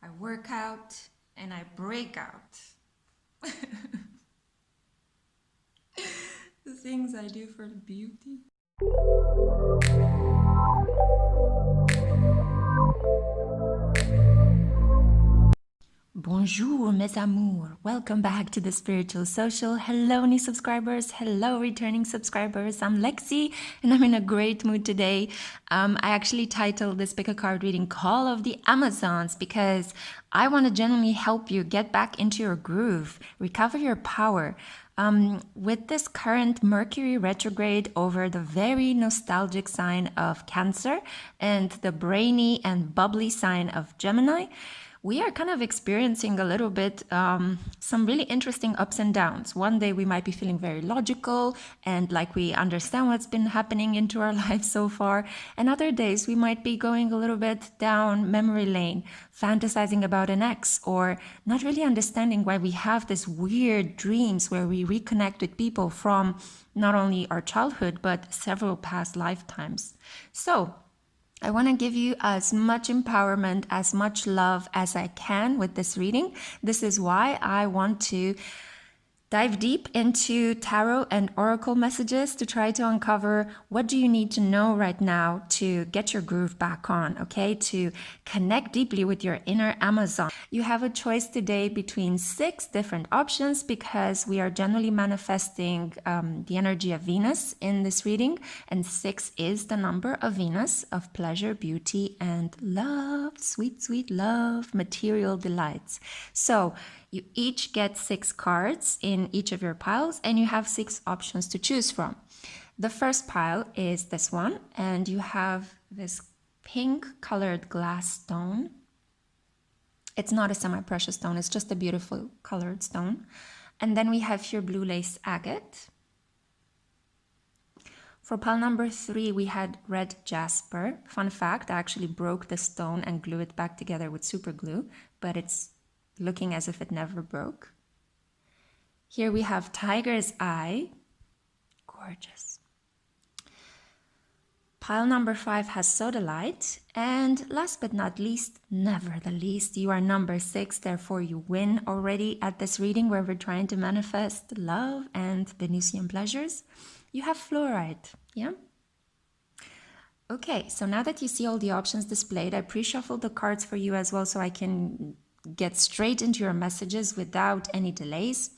I work out, and I break out. The things I do for the beauty. Bonjour, mes amours. Welcome back to the Spiritual Social. Hello, new subscribers. Hello, returning subscribers. I'm Lexi, and I'm in a great mood today. I actually titled this pick a card reading Call of the Amazons because I want to genuinely help you get back into your groove, recover your power. With this current Mercury retrograde over the very nostalgic sign of Cancer and the brainy and bubbly sign of Gemini, we are kind of experiencing a little bit some really interesting ups and downs. One day we might be feeling very logical and like we understand what's been happening into our lives so far. And other days we might be going a little bit down memory lane, fantasizing about an ex, or not really understanding why we have this weird dreams where we reconnect with people from not only our childhood, but several past lifetimes. So, I want to give you as much empowerment, as much love as I can with this reading. This is why I want to dive deep into tarot and oracle messages to try to uncover what do you need to know right now to get your groove back on, okay? To connect deeply with your inner Amazon. You have a choice today between 6 different options because we are generally manifesting the energy of Venus in this reading, and 6 is the number of Venus, of pleasure, beauty, and love, sweet, sweet love, material delights. So you each get 6 cards in each of your piles, and you have 6 options to choose from. The first pile is this one, and you have this pink colored glass stone. It's not a semi-precious stone, it's just a beautiful colored stone. And then we have here blue lace agate. For pile number 3, we had red jasper. Fun fact, I actually broke the stone and glued it back together with super glue, but it's looking as if it never broke. Here we have tiger's eye. Gorgeous. Pile number 5 has sodalite. And last but not least, never the least, you are number 6. Therefore, you win already at this reading where we're trying to manifest love and Venusian pleasures. You have fluorite. Yeah? Okay, so now that you see all the options displayed, I pre-shuffled the cards for you as well so I can get straight into your messages without any delays.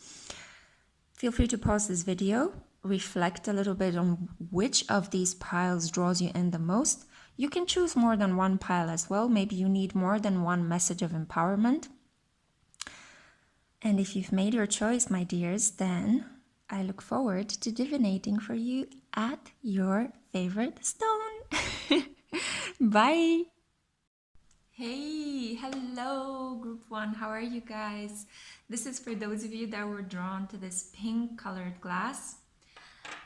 Feel free to pause this video, reflect a little bit on which of these piles draws you in the most. You can choose more than one pile as well. Maybe you need more than one message of empowerment. And if you've made your choice, my dears, then I look forward to divinating for you at your favorite stone. Bye. Hey, hello, group 1. How are you guys? This is for those of you that were drawn to this pink colored glass.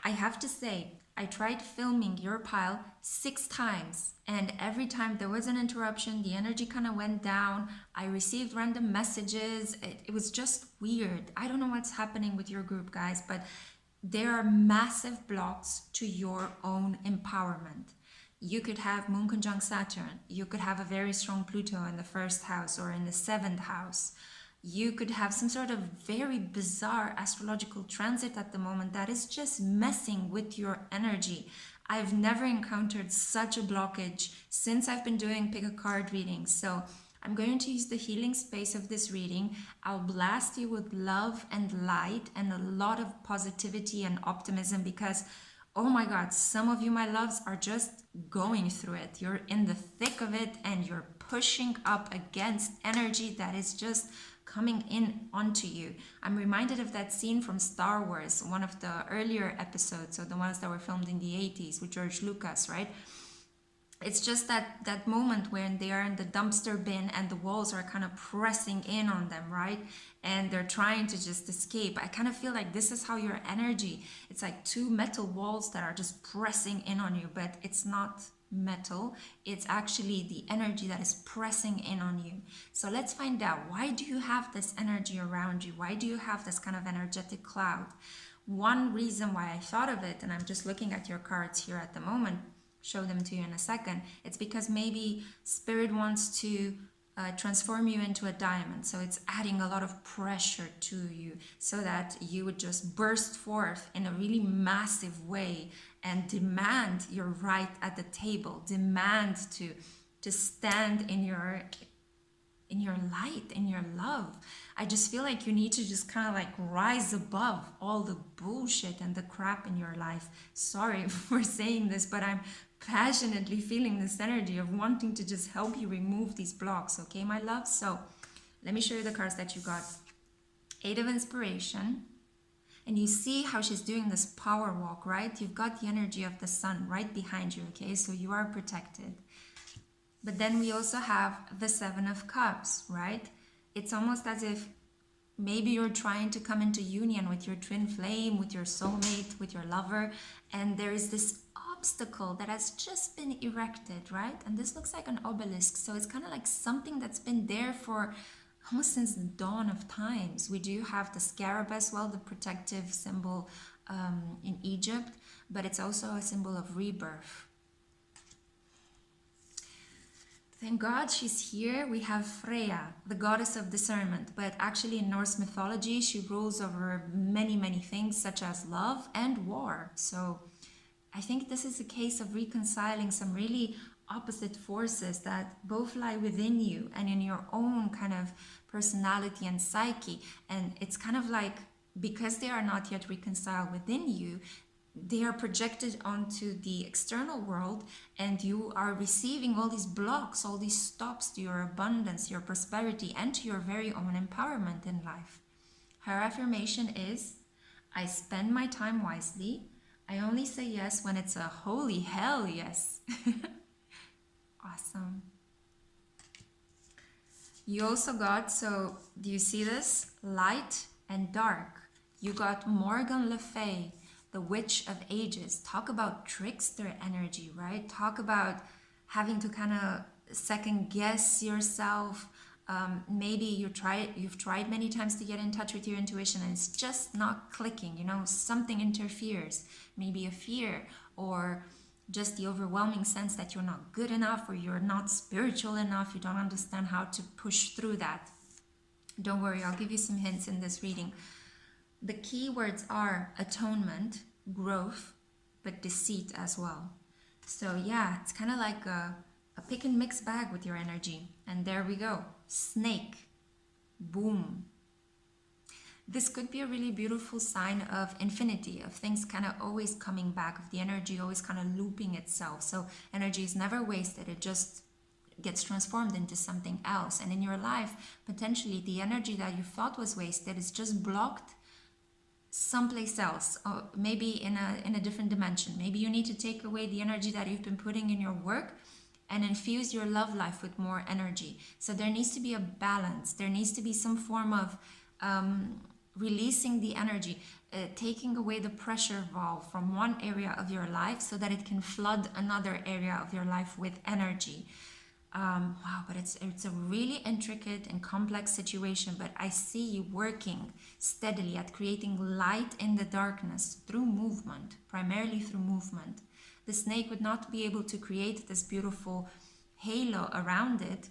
I have to say, I tried filming your pile 6 times, and every time there was an interruption, the energy kind of went down. I received random messages. It was just weird. I don't know what's happening with your group, guys, but there are massive blocks to your own empowerment. You could have Moon conjunct Saturn. You could have a very strong Pluto in the 1st house or in the 7th house. You could have some sort of very bizarre astrological transit at the moment that is just messing with your energy. I've never encountered such a blockage since I've been doing pick a card readings. So I'm going to use the healing space of this reading. I'll blast you with love and light and a lot of positivity and optimism because, oh my God, some of you, my loves, are just going through it. You're in the thick of it and you're pushing up against energy that is just coming in onto you. I'm reminded of that scene from Star Wars, one of the earlier episodes, so the ones that were filmed in the 80s with George Lucas, right? It's just that moment when they are in the dumpster bin and the walls are kind of pressing in on them, right? And they're trying to just escape. I kind of feel like this is how your energy, it's like 2 metal walls that are just pressing in on you, but it's not metal. It's actually the energy that is pressing in on you. So let's find out, why do you have this energy around you? Why do you have this kind of energetic cloud? One reason why I thought of it, and I'm just looking at your cards here at the moment, show them to you in a second, it's because maybe Spirit wants to transform you into a diamond. So it's adding a lot of pressure to you so that you would just burst forth in a really massive way and demand your right at the table, demand to stand in your light, in your love. I just feel like you need to just kind of like rise above all the bullshit and the crap in your life. Sorry for saying this, but I'm passionately feeling this energy of wanting to just help you remove these blocks, okay, my love? So let me show you the cards that you got. Eight of Inspiration. And you see how she's doing this power walk, right? You've got the energy of the sun right behind you, okay? So you are protected. But then we also have the Seven of Cups, right? It's almost as if maybe you're trying to come into union with your twin flame, with your soulmate, with your lover, and there is this obstacle that has just been erected, right? And this looks like an obelisk, so it's kind of like something that's been there for almost since the dawn of times. We do have the scarab as well, the protective symbol in Egypt, but it's also a symbol of rebirth. Thank God she's here. We have Freya, the goddess of discernment, but actually in Norse mythology, she rules over many, many things such as love and war. So I think this is a case of reconciling some really opposite forces that both lie within you and in your own kind of personality and psyche. And it's kind of like, because they are not yet reconciled within you, they are projected onto the external world, and you are receiving all these blocks, all these stops to your abundance, your prosperity, and to your very own empowerment in life. Her affirmation is, I spend my time wisely. I only say yes when it's a holy hell yes. Awesome. You also got, so do you see this? Light and dark. You got Morgan Le Fay, the Witch of Ages. Talk about trickster energy, right? Talk about having to kind of second guess yourself. Maybe you've tried many times to get in touch with your intuition and it's just not clicking, you know, something interferes. Maybe a fear or just the overwhelming sense that you're not good enough or you're not spiritual enough. You don't understand how to push through that. Don't worry, I'll give you some hints in this reading. The key words are atonement, growth, but deceit as well. So yeah, it's kind of like a pick and mix bag with your energy. And there we go. Snake. Boom. This could be a really beautiful sign of infinity, of things kind of always coming back, of the energy always kind of looping itself. So energy is never wasted. It just gets transformed into something else. And in your life, potentially the energy that you thought was wasted is just blocked someplace else, or maybe in a different dimension. Maybe you need to take away the energy that you've been putting in your work and infuse your love life with more energy. So there needs to be a balance. There needs to be some form of releasing the energy, taking away the pressure valve from one area of your life so that it can flood another area of your life with energy. Wow, but it's a really intricate and complex situation, but I see you working steadily at creating light in the darkness through movement, primarily through movement. The snake would not be able to create this beautiful halo around it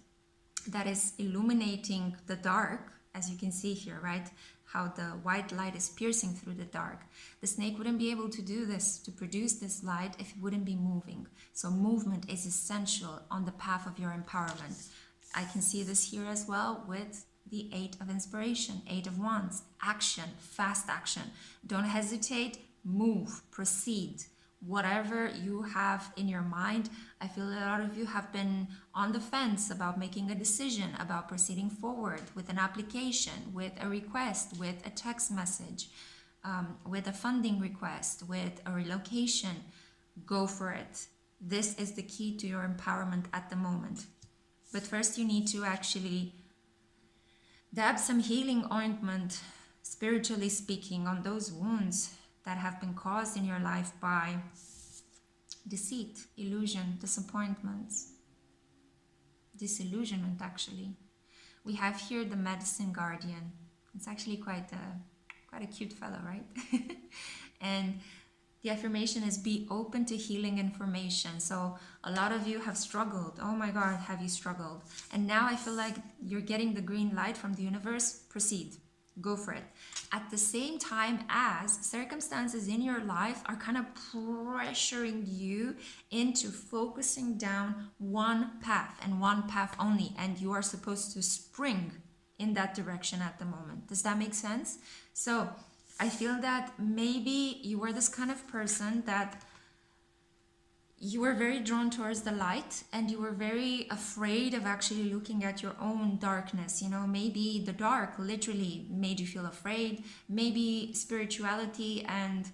that is illuminating the dark, as you can see here, right? How the white light is piercing through the dark. The snake wouldn't be able to do this, to produce this light, if it wouldn't be moving. So movement is essential on the path of your empowerment. I can see this here as well with the Eight of Inspiration, Eight of Wands, action, fast action. Don't hesitate, move, proceed. Whatever you have in your mind, I feel a lot of you have been on the fence about making a decision, about proceeding forward with an application, with a request, with a text message, with a funding request, with a relocation. Go for it. This is the key to your empowerment at the moment. But first you need to actually dab some healing ointment, spiritually speaking, on those wounds that have been caused in your life by deceit, illusion, disappointments, disillusionment actually. We have here the Medicine Guardian. It's actually quite a cute fellow, right? And The affirmation is be open to healing information. So a lot of you have struggled. Oh my God, have you struggled? And now I feel like you're getting the green light from the universe. Proceed. Go for it. At the same time as circumstances in your life are kind of pressuring you into focusing down one path and one path only. And you are supposed to spring in that direction at the moment. Does that make sense? So I feel that maybe you were this kind of person that you were very drawn towards the light and you were very afraid of actually looking at your own darkness. You know, maybe the dark literally made you feel afraid. Maybe spirituality and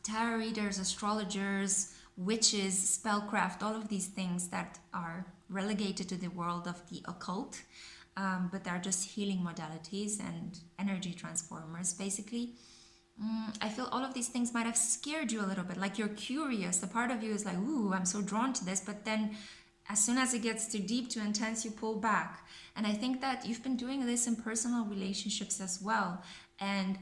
tarot readers, astrologers, witches, spellcraft, all of these things that are relegated to the world of the occult, but they're just healing modalities and energy transformers, basically. I feel all of these things might have scared you a little bit. Like you're curious. The part of you is like, ooh, I'm so drawn to this. But then as soon as it gets too deep, too intense, you pull back. And I think that you've been doing this in personal relationships as well. And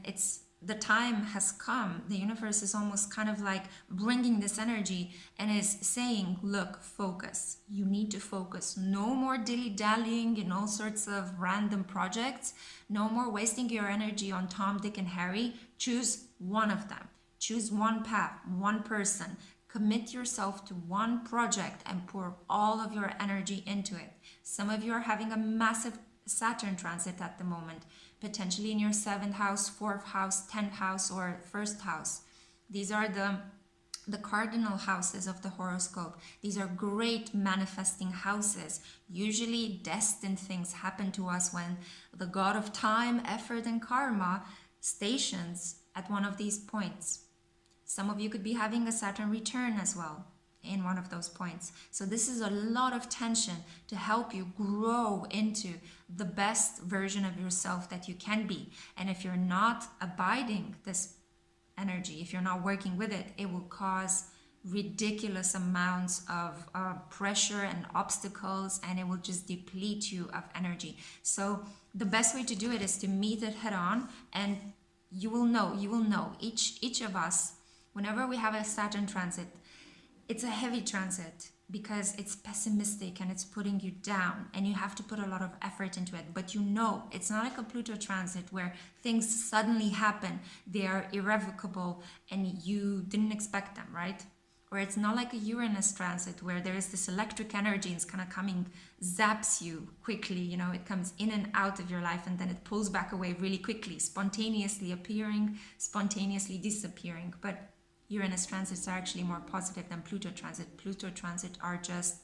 the time has come. The universe is almost kind of like bringing this energy and is saying, look, focus. You need to focus. No more dilly-dallying in all sorts of random projects. No more wasting your energy on Tom, Dick, and Harry. Choose one of them. Choose one path, one person. Commit yourself to one project and pour all of your energy into it. Some of you are having a massive Saturn transit at the moment, potentially in your 7th house, 4th house, 10th house, or 1st house. These are the cardinal houses of the horoscope. These are great manifesting houses. Usually destined things happen to us when the god of time, effort, and karma stations at one of these points. Some of you could be having a Saturn return as well in one of those points. So this is a lot of tension to help you grow into the best version of yourself that you can be. And if you're not abiding this energy, if you're not working with it, it will cause ridiculous amounts of pressure and obstacles, and it will just deplete you of energy. So the best way to do it is to meet it head on, and you will know each of us, whenever we have a Saturn transit, it's a heavy transit because it's pessimistic and it's putting you down and you have to put a lot of effort into it. But you know, it's not like a Pluto transit where things suddenly happen, they are irrevocable and you didn't expect them, right? Or it's not like a Uranus transit where there is this electric energy, it's kind of coming, zaps you quickly, you know, it comes in and out of your life and then it pulls back away really quickly, spontaneously appearing, spontaneously disappearing. But Uranus transits are actually more positive than Pluto transit. Pluto transit are just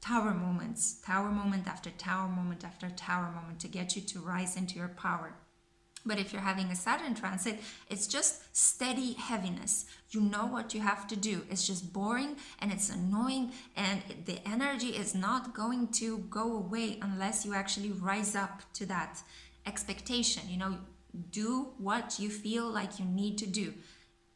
tower moments, tower moment after tower moment after tower moment to get you to rise into your power. But if you're having a Saturn transit, it's just steady heaviness. You know what you have to do. It's just boring and it's annoying and the energy is not going to go away unless you actually rise up to that expectation. You know, do what you feel like you need to do.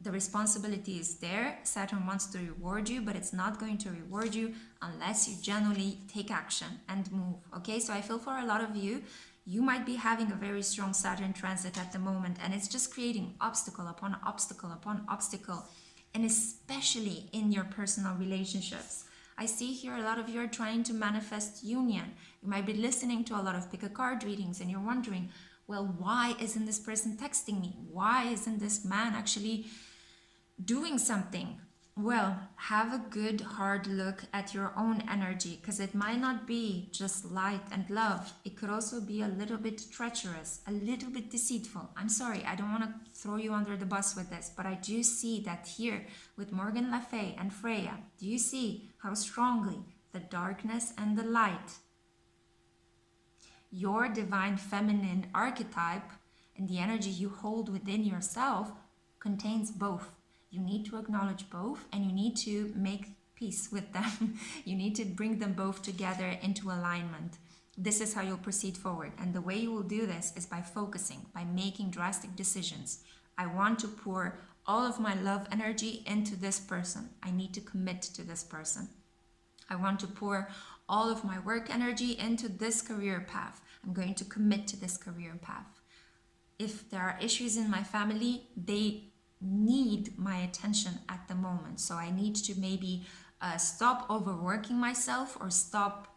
The responsibility is there. Saturn wants to reward you, but it's not going to reward you unless you genuinely take action and move. Okay, so I feel for a lot of you, you might be having a very strong Saturn transit at the moment, and it's just creating obstacle upon obstacle upon obstacle, and especially in your personal relationships. I see here a lot of you are trying to manifest union. You might be listening to a lot of pick a card readings, and you're wondering, well, why isn't this person texting me? Why isn't this man actually doing something? Well, have a good hard look at your own energy, because it might not be just light and love. It could also be a little bit treacherous, a little bit deceitful. I'm sorry, I don't want to throw you under the bus with this, but I do see that here with Morgan Le Fay and Freya. Do you see how strongly the darkness and the light, your divine feminine archetype and the energy you hold within yourself contains both? You need to acknowledge both and you need to make peace with them. You need to bring them both together into alignment. This is how you'll proceed forward. And the way you will do this is by focusing, by making drastic decisions. I want to pour all of my love energy into this person. I need to commit to this person. I want to pour all of my work energy into this career path. I'm going to commit to this career path. If there are issues in my family, they need my attention at the moment. So I need to maybe stop overworking myself, or stop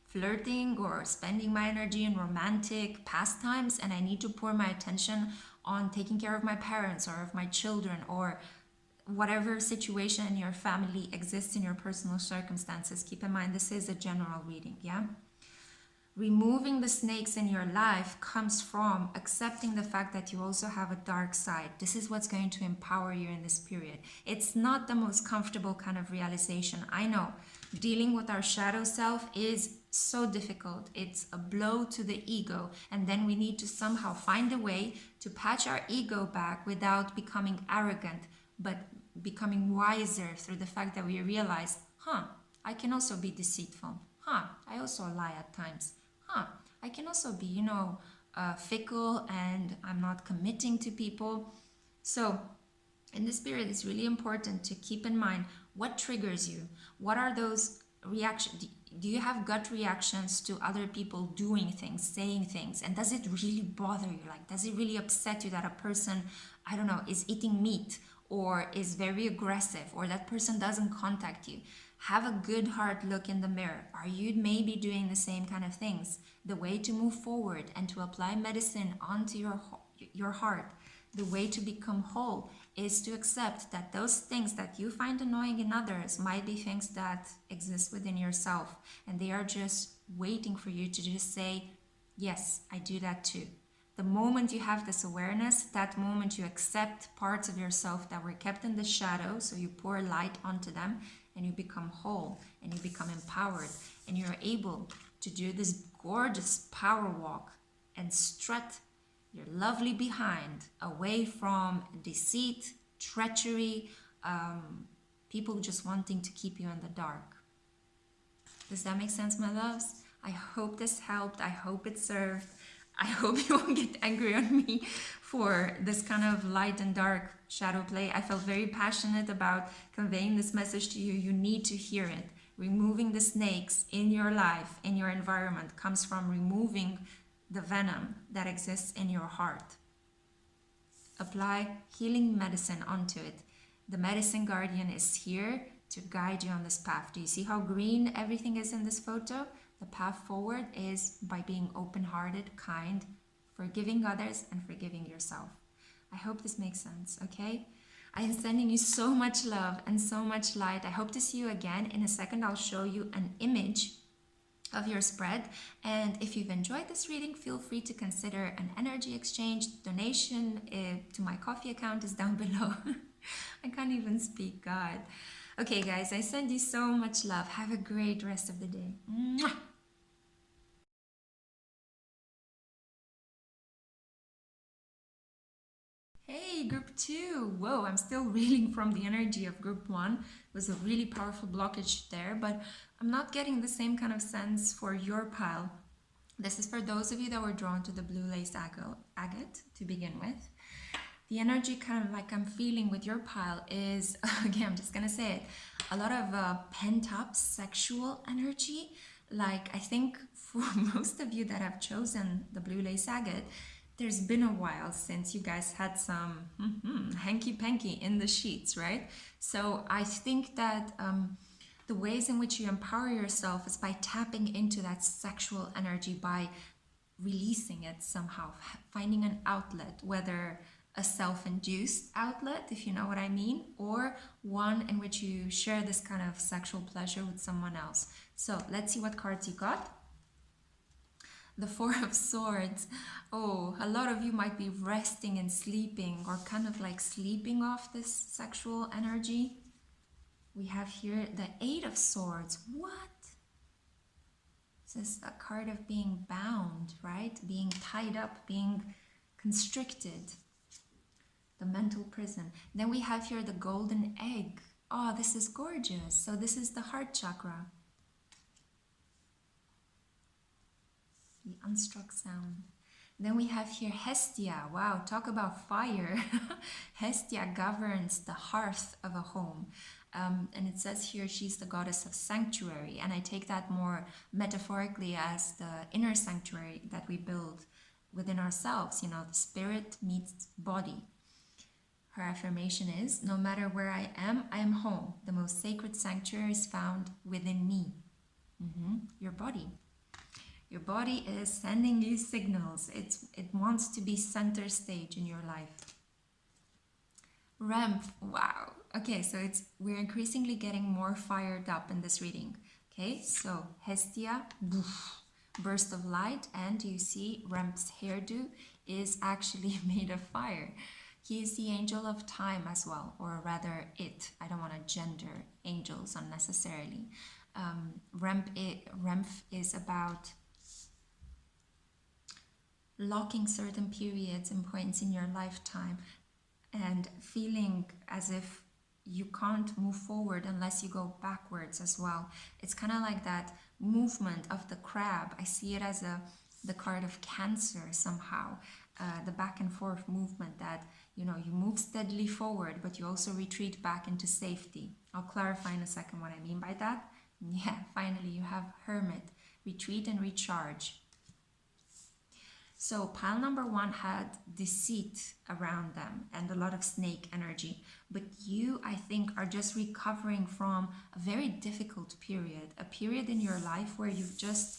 flirting or spending my energy in romantic pastimes, and I need to pour my attention on taking care of my parents or of my children, or whatever situation in your family exists in your personal circumstances. Keep in mind, this is a general reading, yeah? Removing the snakes in your life comes from accepting the fact that you also have a dark side. This is what's going to empower you in this period. It's not the most comfortable kind of realization. I know dealing with our shadow self is so difficult. It's a blow to the ego, and then we need to somehow find a way to patch our ego back without becoming arrogant, but becoming wiser through the fact that we realize, I can also be deceitful. I also lie at times. I can also be, fickle, and I'm not committing to people. So in this period, it's really important to keep in mind what triggers you. What are those reactions? Do you have gut reactions to other people doing things, saying things? And does it really bother you? Like, does it really upset you that a person, I don't know, is eating meat, or is very aggressive, or that person doesn't contact you? Have a good hard look in the mirror. Are you maybe doing the same kind of things? The way to move forward and to apply medicine onto your heart, the way to become whole, is to accept that those things that you find annoying in others might be things that exist within yourself, and they are just waiting for you to just say, yes, I do that too. The moment you have this awareness, that moment you accept parts of yourself that were kept in the shadow, so you pour light onto them, and you become whole, and you become empowered, and you're able to do this gorgeous power walk and strut your lovely behind away from deceit, treachery, people just wanting to keep you in the dark. Does that make sense, my loves? I hope this helped. I hope it served. I hope you won't get angry on me for this kind of light and dark shadow play. I felt very passionate about conveying this message to you. You need to hear it. Removing the snakes in your life, in your environment, comes from removing the venom that exists in your heart. Apply healing medicine onto it. The medicine guardian is here to guide you on this path. Do you see how green everything is in this photo? The path forward is by being open-hearted, kind, forgiving others, and forgiving yourself. I hope this makes sense, okay? I am sending you so much love and so much light. I hope to see you again. In a second, I'll show you an image of your spread. And if you've enjoyed this reading, feel free to consider an energy exchange. Donation to my Ko-fi account is down below. I can't even speak, God. Okay, guys, I send you so much love. Have a great rest of the day. Mwah! Hey, group 2. Whoa, I'm still reeling from the energy of group 1. It was a really powerful blockage there, but I'm not getting the same kind of sense for your pile. This is for those of you that were drawn to the blue lace agate to begin with. The energy kind of like I'm feeling with your pile is, again, I'm just gonna say it, a lot of pent-up sexual energy. Like, I think for most of you that have chosen the blue lace agate, there's been a while since you guys had some hanky-panky in the sheets, right? So I think that the ways in which you empower yourself is by tapping into that sexual energy, by releasing it somehow, finding an outlet, whether a self-induced outlet, if you know what I mean, or one in which you share this kind of sexual pleasure with someone else. So let's see what cards you got. The Four of Swords. Oh, a lot of you might be resting and sleeping, or kind of like sleeping off this sexual energy. We have here the Eight of Swords. What? This is a card of being bound, right? Being tied up, being constricted. The mental prison. Then we have here the golden egg. Oh, this is gorgeous. So this is the heart chakra. The unstruck sound. Then we have here Hestia. Wow, talk about fire. Hestia governs the hearth of a home. And it says here she's the goddess of sanctuary. And I take that more metaphorically as the inner sanctuary that we build within ourselves. You know, the spirit meets body. Her affirmation is, no matter where I am home. The most sacred sanctuary is found within me. Your body. Your body is sending you signals. It wants to be center stage in your life. Remph, wow. Okay, so we're increasingly getting more fired up in this reading. Okay, so Hestia, boof, burst of light, and you see Remph's hairdo is actually made of fire. He is the angel of time as well, or rather it. I don't want to gender angels unnecessarily. Remph is about locking certain periods and points in your lifetime and feeling as if you can't move forward unless you go backwards as well. It's kind of like that movement of the crab. I see it as the card of Cancer somehow. The back and forth movement that, you move steadily forward, but you also retreat back into safety. I'll clarify in a second what I mean by that. Yeah, finally you have Hermit, retreat and recharge. So pile number 1 had deceit around them and a lot of snake energy. But you, I think, are just recovering from a very difficult period. A period in your life where you've just...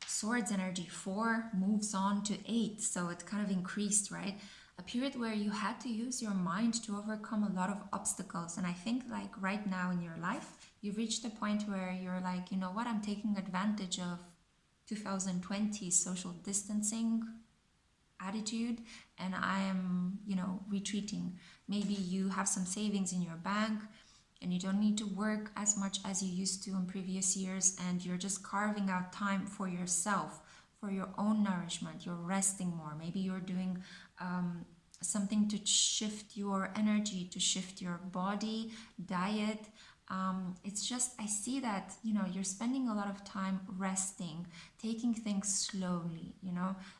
Swords energy 4 moves on to 8. So it kind of increased, right? A period where you had to use your mind to overcome a lot of obstacles. And I think like right now in your life, you've reached a point where you're like, you know what, I'm taking advantage of 2020 social distancing attitude and I am, retreating. Maybe you have some savings in your bank and you don't need to work as much as you used to in previous years, and you're just carving out time for yourself, for your own nourishment. You're resting more. Maybe you're doing something to shift your energy, to shift your body, diet. It's just, I see that, you're spending a lot of time resting, taking things slowly,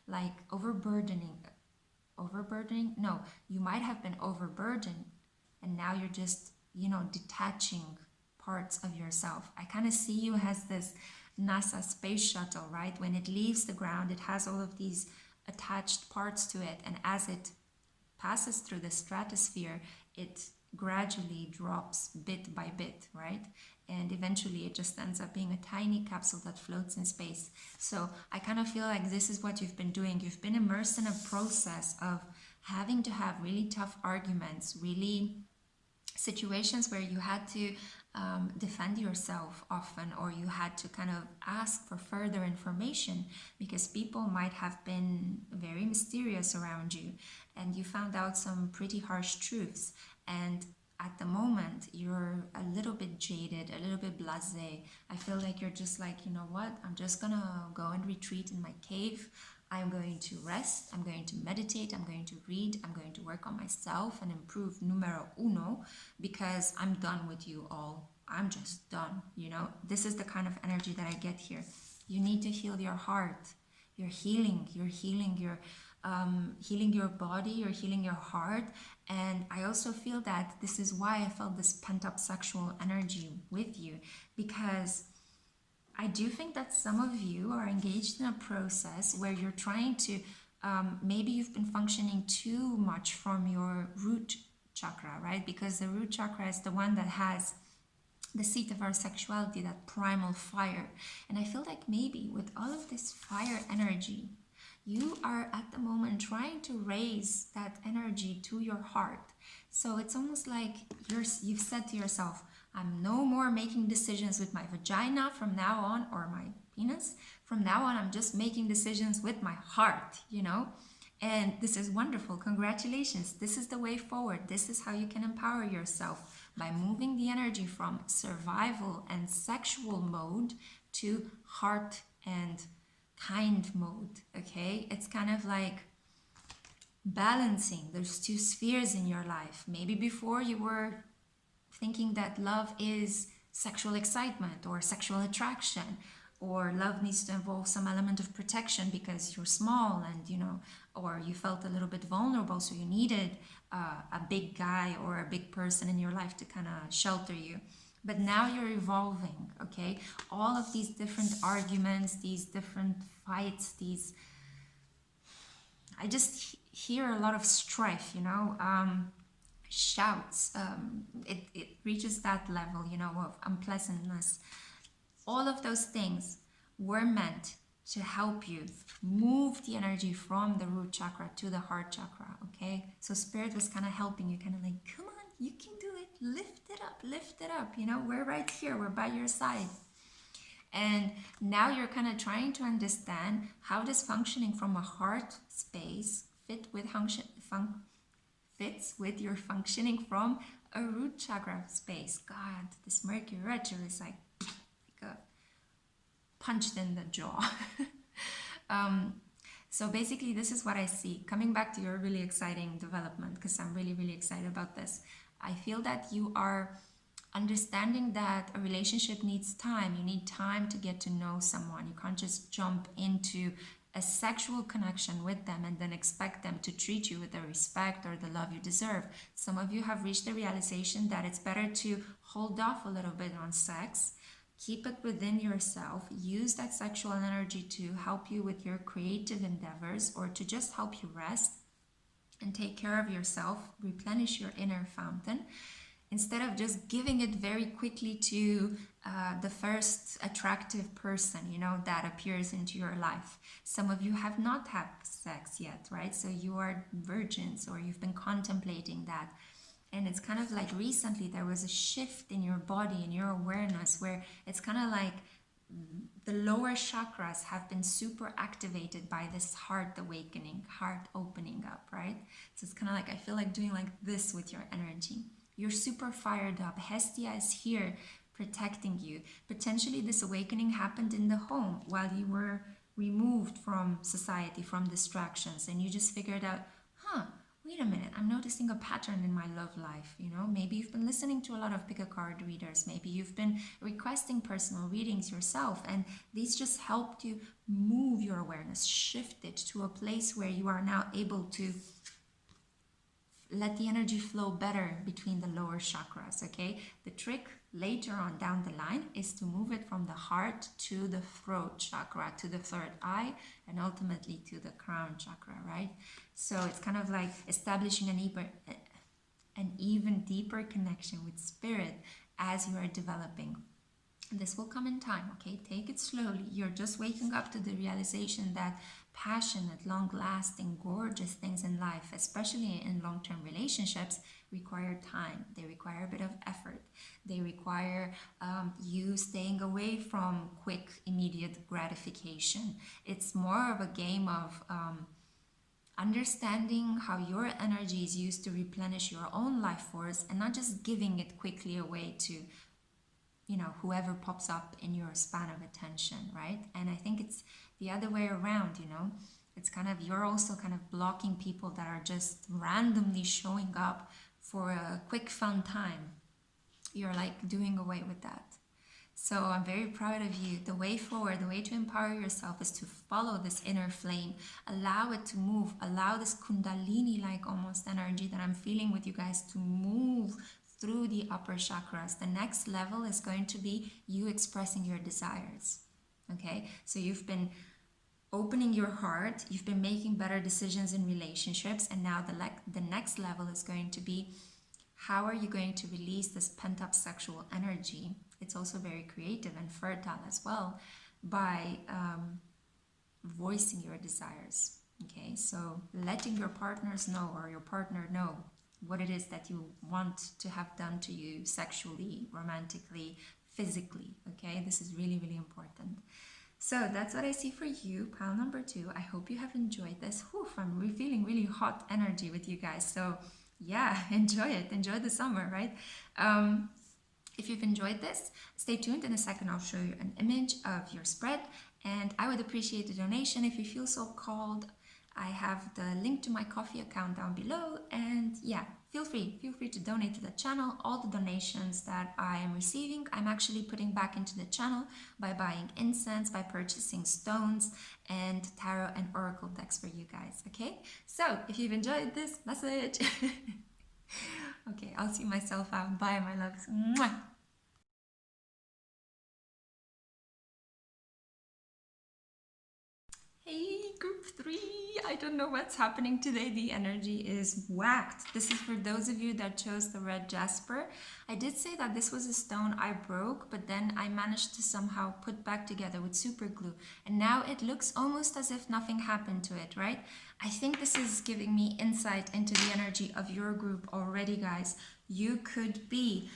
like overburdening. No, you might have been overburdened and now you're just, detaching parts of yourself. I kind of see you as this NASA space shuttle, right? When it leaves the ground, it has all of these attached parts to it, and as it passes through the stratosphere, it gradually drops bit by bit, right? And eventually it just ends up being a tiny capsule that floats in space. So I kind of feel like this is what you've been doing. You've been immersed in a process of having to have really tough arguments, really situations where you had to defend yourself often, or you had to kind of ask for further information because people might have been very mysterious around you and you found out some pretty harsh truths. And at the moment, you're a little bit jaded, a little bit blasé. I feel like you're just like, you know what? I'm just gonna go and retreat in my cave. I'm going to rest. I'm going to meditate. I'm going to read. I'm going to work on myself and improve numero uno because I'm done with you all. I'm just done, This is the kind of energy that I get here. You need to heal your heart. You're healing your healing your body, you're healing your heart. And I also feel that this is why I felt this pent-up sexual energy with you, because I do think that some of you are engaged in a process where you're trying to, maybe you've been functioning too much from your root chakra, right? Because the root chakra is the one that has the seat of our sexuality, that primal fire. And I feel like maybe with all of this fire energy, you are at the moment trying to raise that energy to your heart. So it's almost like you've said to yourself, I'm no more making decisions with my vagina from now on, or my penis. From now on, I'm just making decisions with my heart, And this is wonderful. Congratulations. This is the way forward. This is how you can empower yourself, by moving the energy from survival and sexual mode to heart and kind mode, okay? It's kind of like balancing those two spheres in your life. Maybe before you were thinking that love is sexual excitement or sexual attraction, or love needs to involve some element of protection because you're small and, or you felt a little bit vulnerable, so you needed a big guy or a big person in your life to kind of shelter you. But now you're evolving, okay? All of these different arguments, these different fights, these I just hear a lot of strife, you know, shouts. It reaches that level, you know, of unpleasantness. All of those things were meant to help you move the energy from the root chakra to the heart chakra. Okay, so spirit was kind of helping you, kind of like, come on, you can do it, lift it up, you know, we're right here, we're by your side. And now you're kind of trying to understand how does functioning from a heart space fits with your functioning from a root chakra space. God, this Mercury retro is like a punched in the jaw. So basically, this is what I see. Coming back to your really exciting development, because I'm really, really excited about this. I feel that you are understanding that a relationship needs time. You need time to get to know someone. You can't just jump into a sexual connection with them and then expect them to treat you with the respect or the love you deserve. Some of you have reached the realization that it's better to hold off a little bit on sex, keep it within yourself, use that sexual energy to help you with your creative endeavors or to just help you rest and take care of yourself, replenish your inner fountain, instead of just giving it very quickly to the first attractive person, you know, that appears into your life. Some of you have not had sex yet, right? So you are virgins or you've been contemplating that. And it's kind of like recently there was a shift in your body, in your awareness, where it's kind of like the lower chakras have been super activated by this heart awakening, heart opening up, right? So it's kind of like, I feel like doing like this with your energy. You're super fired up. Hestia is here protecting you. Potentially this awakening happened in the home while you were removed from society, from distractions, and you just figured out, wait a minute, I'm noticing a pattern in my love life. You know, maybe you've been listening to a lot of pick-a-card readers. Maybe you've been requesting personal readings yourself, and these just helped you move your awareness, shift it to a place where you are now able to let the energy flow better between the lower chakras. Okay, the trick later on down the line is to move it from the heart to the throat chakra, to the third eye, and ultimately to the crown chakra, right? So it's kind of like establishing an even deeper connection with spirit as you are developing. This will come in time, okay? Take it slowly. You're just waking up to the realization that passionate, long-lasting, gorgeous things in life, especially in long-term relationships, require time. They require a bit of effort. They require you staying away from quick, immediate gratification. It's more of a game of understanding how your energy is used to replenish your own life force and not just giving it quickly away to, you know, whoever pops up in your span of attention, right? And I think it's the other way around, you know. It's kind of, you're also kind of blocking people that are just randomly showing up for a quick fun time. You're like doing away with that. So I'm very proud of you. The way forward, the way to empower yourself is to follow this inner flame, allow it to move, allow this kundalini-like almost energy that I'm feeling with you guys to move through the upper chakras. The next level is going to be you expressing your desires. Okay, so you've been opening your heart, you've been making better decisions in relationships, and now the next level is going to be, how are you going to release this pent-up sexual energy? It's also very creative and fertile as well, by voicing your desires. Okay, so letting your partners know, or your partner know, what it is that you want to have done to you sexually, romantically, physically. Okay, this is really, really important. So that's what I see for you, pile number 2. I hope you have enjoyed this. Whew, I'm feeling really hot energy with you guys. So yeah, enjoy it. Enjoy the summer, right? If you've enjoyed this, stay tuned. In a second, I'll show you an image of your spread. And I would appreciate a donation if you feel so called. I have the link to my Ko-fi account down below, and yeah, feel free to donate to the channel. All the donations that I am receiving, I'm actually putting back into the channel by buying incense, by purchasing stones and tarot and oracle decks for you guys. Okay, so if you've enjoyed this message, okay, I'll see myself out. Bye, my loves. Mwah. Hey. group 3. I don't know what's happening today. The energy is whacked. This is for those of you that chose the red jasper. I did say that this was a stone I broke, but then I managed to somehow put back together with super glue. And now it looks almost as if nothing happened to it, right? I think this is giving me insight into the energy of your group already, guys. You could be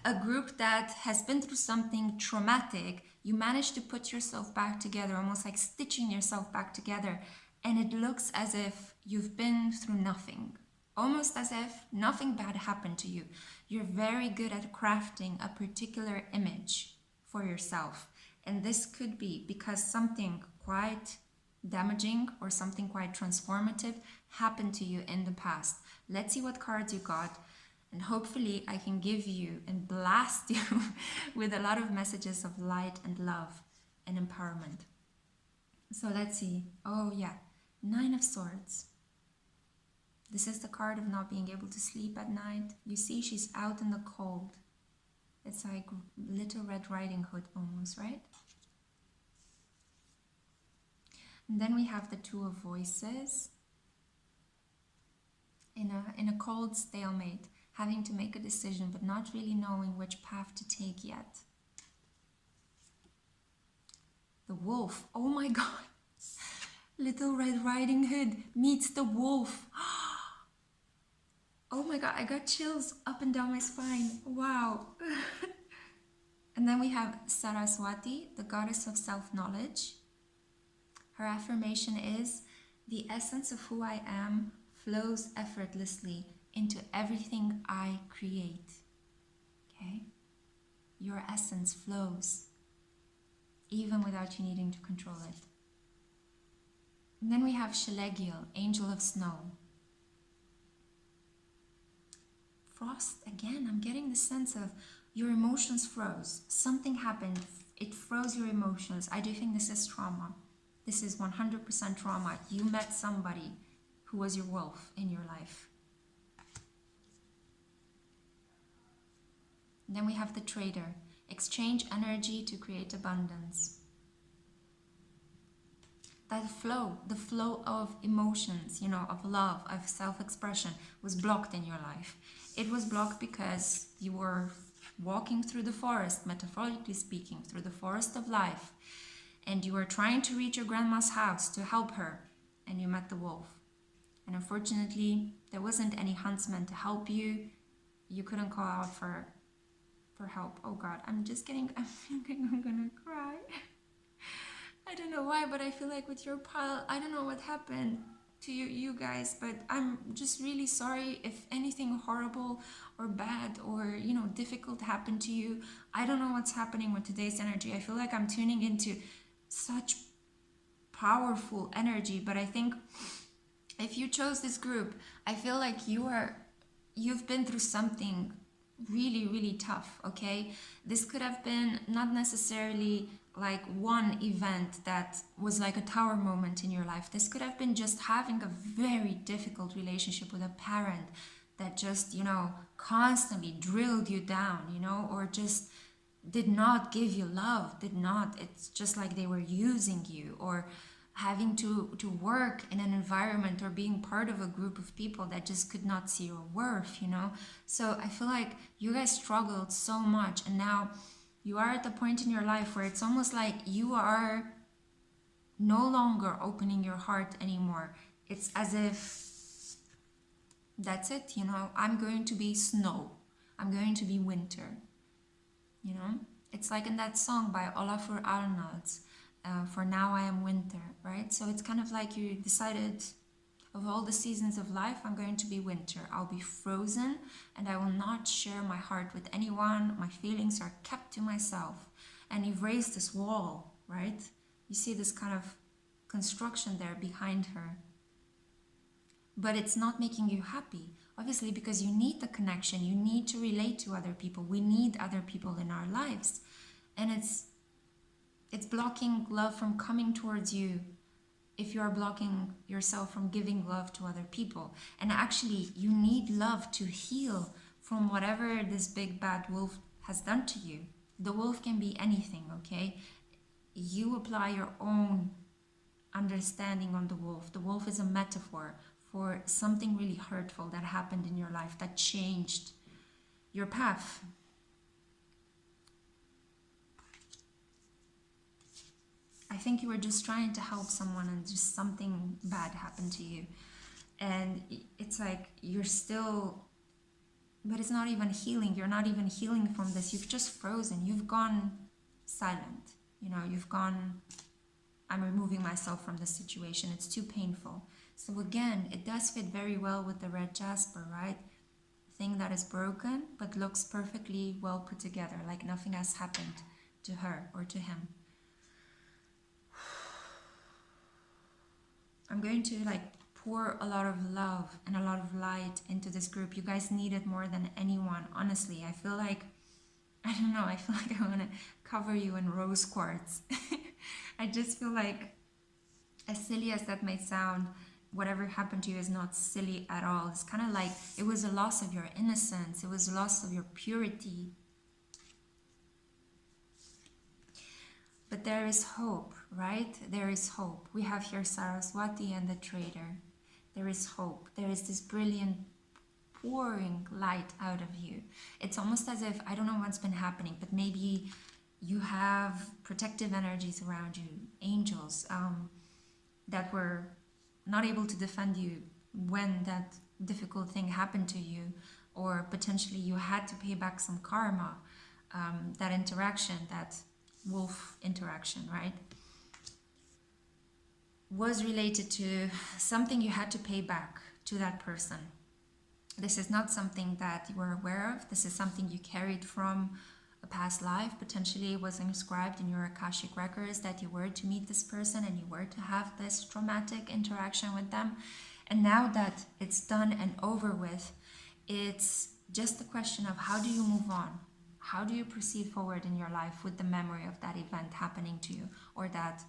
a group that has been through something traumatic. You manage to put yourself back together, almost like stitching yourself back together, and it looks as if you've been through nothing, almost as if nothing bad happened to you. You're very good at crafting a particular image for yourself, and this could be because something quite damaging or something quite transformative happened to you in the past. Let's see what cards you got. And hopefully I can give you and blast you with a lot of messages of light and love and empowerment. So let's see. Oh yeah, 9 of Swords. This is the card of not being able to sleep at night. You see she's out in the cold. It's like Little Red Riding Hood almost, right? And then we have the 2 of Voices. In a cold stalemate, having to make a decision but not really knowing which path to take yet. The Wolf. Oh my god. Little Red Riding Hood meets the Wolf. Oh my god, I got chills up and down my spine. Wow. And then we have Saraswati, the goddess of self-knowledge. Her affirmation is, the essence of who I am flows effortlessly into everything I create. Okay? Your essence flows even without you needing to control it. And then we have Shalegiel, Angel of Snow. Frost, again, I'm getting the sense of your emotions froze. Something happened, it froze your emotions. I do think this is trauma. This is 100% trauma. You met somebody who was your wolf in your life. And then we have the Trader. Exchange energy to create abundance. That flow, the flow of emotions, you know, of love, of self-expression was blocked in your life. It was blocked because you were walking through the forest, metaphorically speaking, through the forest of life, and you were trying to reach your grandma's house to help her, and you met the wolf. And unfortunately, there wasn't any huntsman to help you. You couldn't call out for help. Oh God, I'm thinking I'm gonna cry. I don't know why, but I feel like with your pile, I don't know what happened to you guys, but I'm just really sorry if anything horrible or bad or, you know, difficult happened to you. I don't know what's happening with today's energy. I feel like I'm tuning into such powerful energy, but I think if you chose this group, I feel like you've been through something really, really tough, okay? This could have been not necessarily like one event that was like a tower moment in your life. This could have been just having a very difficult relationship with a parent that just, you know, constantly drilled you down, you know, or just did not give you love, it's just like they were using you, or having to work in an environment or being part of a group of people that just could not see your worth, you know. So I feel like you guys struggled so much, and now you are at the point in your life where it's almost like you are no longer opening your heart anymore. It's as if that's it, you know. I'm going to be snow, I'm going to be winter, you know. It's like in that song by Olafur Arnalds, For Now I Am Winter, right? So it's kind of like you decided, of all the seasons of life, I'm going to be winter. I'll be frozen and I will not share my heart with anyone. My feelings are kept to myself. And you've raised this wall, right? You see this kind of construction there behind her. But it's not making you happy, obviously, because you need the connection. You need to relate to other people. We need other people in our lives. And it's blocking love from coming towards you if you are blocking yourself from giving love to other people. And actually, you need love to heal from whatever this big bad wolf has done to you. The wolf can be anything, okay? You apply your own understanding on the wolf. The wolf is a metaphor for something really hurtful that happened in your life that changed your path. I think you were just trying to help someone and just something bad happened to you. And it's like you're still, but it's not even healing. You're not even healing from this. You've just frozen. You've gone silent. You know, you've gone, I'm removing myself from this situation. It's too painful. So again, it does fit very well with the red jasper, right? Thing that is broken, but looks perfectly well put together, like nothing has happened to her or to him. I'm going to like pour a lot of love and a lot of light into this group. You guys need it more than anyone. Honestly, I feel like, I don't know, I feel like I want to cover you in rose quartz. I just feel like, as silly as that may sound, whatever happened to you is not silly at all. It's kind of like it was a loss of your innocence. It was a loss of your purity. But there is hope, right? There is hope. We have here Saraswati and the trader. There is hope. There is this brilliant pouring light out of you. It's almost as if, I don't know what's been happening, but maybe you have protective energies around you, angels that were not able to defend you when that difficult thing happened to you, or potentially you had to pay back some karma, that interaction, that wolf interaction, right, was related to something you had to pay back to that person. This is not something that you were aware of. This is something you carried from a past life. Potentially it was inscribed in your Akashic records that you were to meet this person and you were to have this traumatic interaction with them. And now that it's done and over with, it's just a question of how do you move on? How do you proceed forward in your life with the memory of that event happening to you, or that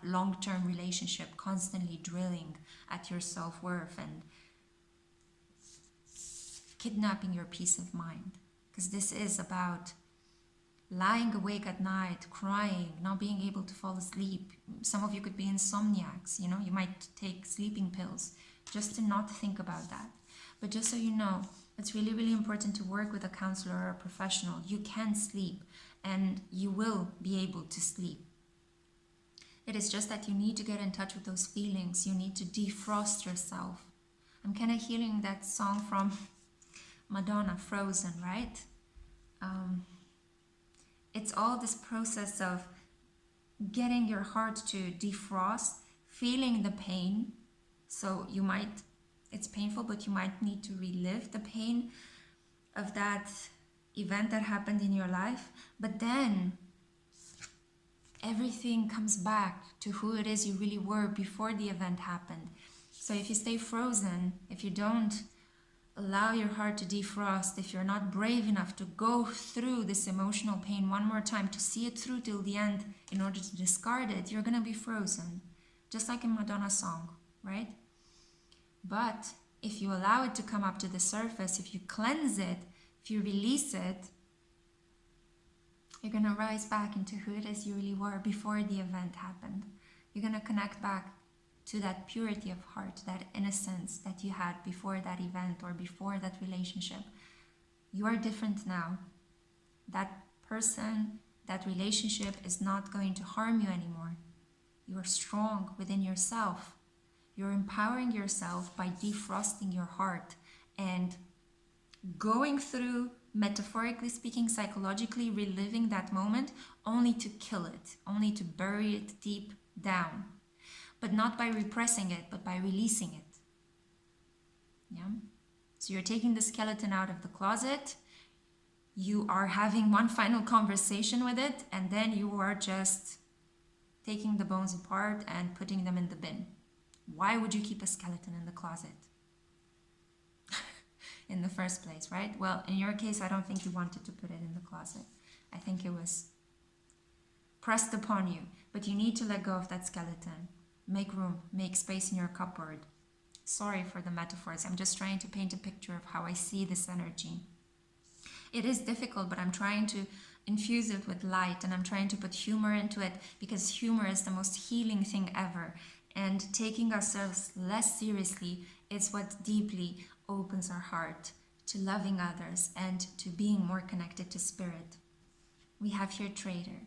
long-term relationship constantly drilling at your self-worth and kidnapping your peace of mind? Because this is about lying awake at night, crying, not being able to fall asleep. Some of you could be insomniacs, you know, you might take sleeping pills just to not think about that. But just so you know, it's really, really important to work with a counselor or a professional. You can sleep and you will be able to sleep. It is just that you need to get in touch with those feelings. You need to defrost yourself. I'm kind of hearing that song from Madonna, Frozen, right? It's all this process of getting your heart to defrost, feeling the pain. So you might, it's painful, but you might need to relive the pain of that event that happened in your life. But then everything comes back to who it is you really were before the event happened. So if you stay frozen, if you don't allow your heart to defrost, if you're not brave enough to go through this emotional pain one more time, to see it through till the end in order to discard it, you're gonna be frozen. Just like in Madonna's song, right? But if you allow it to come up to the surface, if you cleanse it, if you release it, you're gonna rise back into who it is you really were before the event happened. You're gonna connect back to that purity of heart, that innocence that you had before that event or before that relationship. You are different now. That person, that relationship is not going to harm you anymore. You are strong within yourself. You're empowering yourself by defrosting your heart and going through, metaphorically speaking, psychologically reliving that moment only to kill it, only to bury it deep down. But not by repressing it, but by releasing it. Yeah? So you're taking the skeleton out of the closet, you are having one final conversation with it, and then you are just taking the bones apart and putting them in the bin. Why would you keep a skeleton in the closet? In the first place, right? Well, in your case, I don't think you wanted to put it in the closet. I think it was pressed upon you, but you need to let go of that skeleton. Make room, make space in your cupboard. Sorry for the metaphors. I'm just trying to paint a picture of how I see this energy. It is difficult, but I'm trying to infuse it with light, and I'm trying to put humor into it, because humor is the most healing thing ever. And taking ourselves less seriously is what deeply opens our heart to loving others and to being more connected to spirit. We have here Traitor.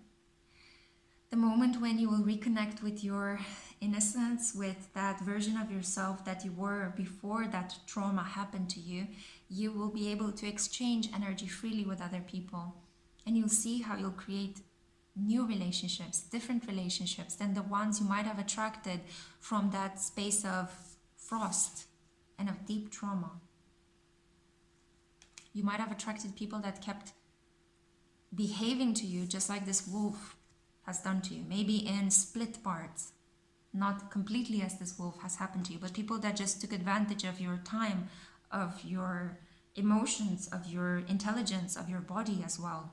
The moment when you will reconnect with your innocence, with that version of yourself that you were before that trauma happened to you, you will be able to exchange energy freely with other people. And you'll see how you'll create new relationships, different relationships than the ones you might have attracted from that space of frost and of deep trauma. You might have attracted people that kept behaving to you just like this wolf has done to you, maybe in split parts, not completely as this wolf has happened to you, but people that just took advantage of your time, of your emotions, of your intelligence, of your body as well.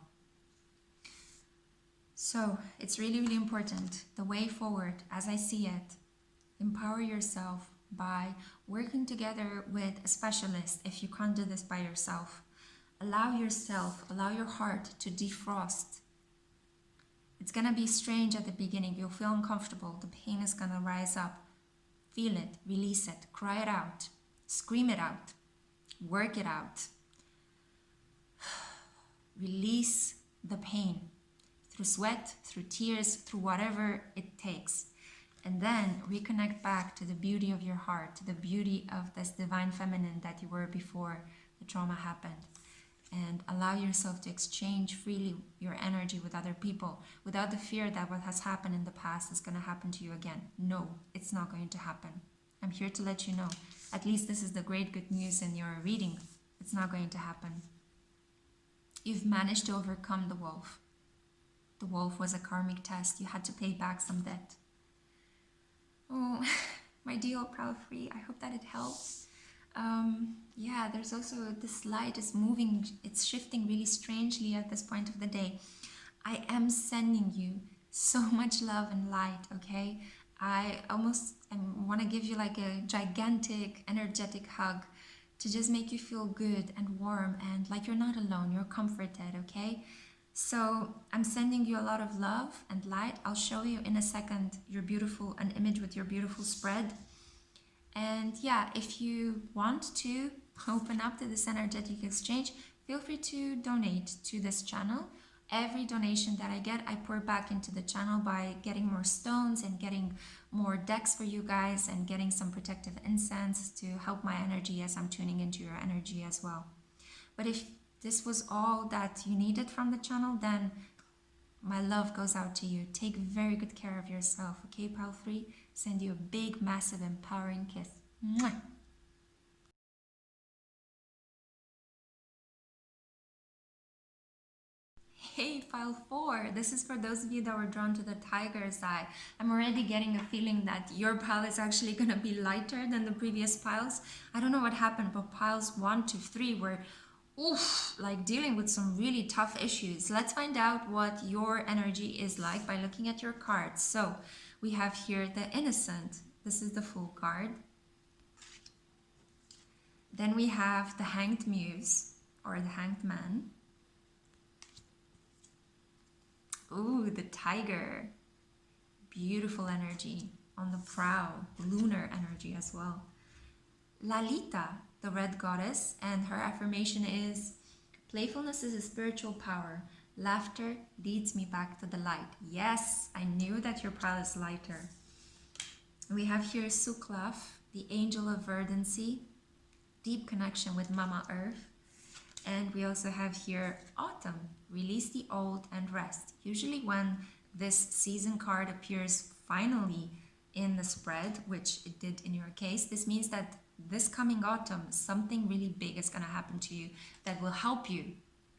So it's really, really important. The way forward, as I see it, empower yourself by working together with a specialist if you can't do this by yourself. Allow yourself, allow your heart to defrost. It's going to be strange at the beginning. You'll feel uncomfortable. The pain is going to rise up. Feel it, release it, cry it out, scream it out, work it out. Release the pain through sweat, through tears, through whatever it takes. And then reconnect back to the beauty of your heart, to the beauty of this divine feminine that you were before the trauma happened. And allow yourself to exchange freely your energy with other people without the fear that what has happened in the past is going to happen to you again. No, it's not going to happen. I'm here to let you know. At least this is the great good news in your reading. It's not going to happen. You've managed to overcome the wolf. The wolf was a karmic test. You had to pay back some debt. Oh, my dear Proud Free, I hope that it helps. Yeah, there's also this light is moving, it's shifting really strangely at this point of the day. I am sending you so much love and light, okay? I almost want to give you like a gigantic energetic hug to just make you feel good and warm and like you're not alone, you're comforted, okay? So I'm sending you a lot of love and light. I'll show you in a second an image with your beautiful spread. And yeah, if you want to open up to this energetic exchange, feel free to donate to this channel. Every donation that I get, I pour back into the channel by getting more stones and getting more decks for you guys and getting some protective incense to help my energy as I'm tuning into your energy as well. But if this was all that you needed from the channel, then my love goes out to you. Take very good care of yourself, okay, Pal 3? Send you a big, massive, empowering kiss. Mwah! Hey, Pile 4, this is for those of you that were drawn to the tiger's eye. I'm already getting a feeling that your pile is actually going to be lighter than the previous piles. I don't know what happened, but piles 1 to 3 were like dealing with some really tough issues. Let's find out what your energy is like by looking at your cards. So we have here the Innocent. This is the Fool card. Then we have the Hanged Muse or the Hanged Man. Ooh, the Tiger. Beautiful energy on the prow. Lunar energy as well. Lalita, the Red Goddess, and her affirmation is, playfulness is a spiritual power. Laughter leads me back to the light. Yes, I knew that your pile is lighter. We have here Suklaf, the Angel of Verdancy, deep connection with Mama Earth. And we also have here Autumn, release the old and rest. Usually when this season card appears finally in the spread, which it did in your case, this means that this coming autumn, something really big is going to happen to you that will help you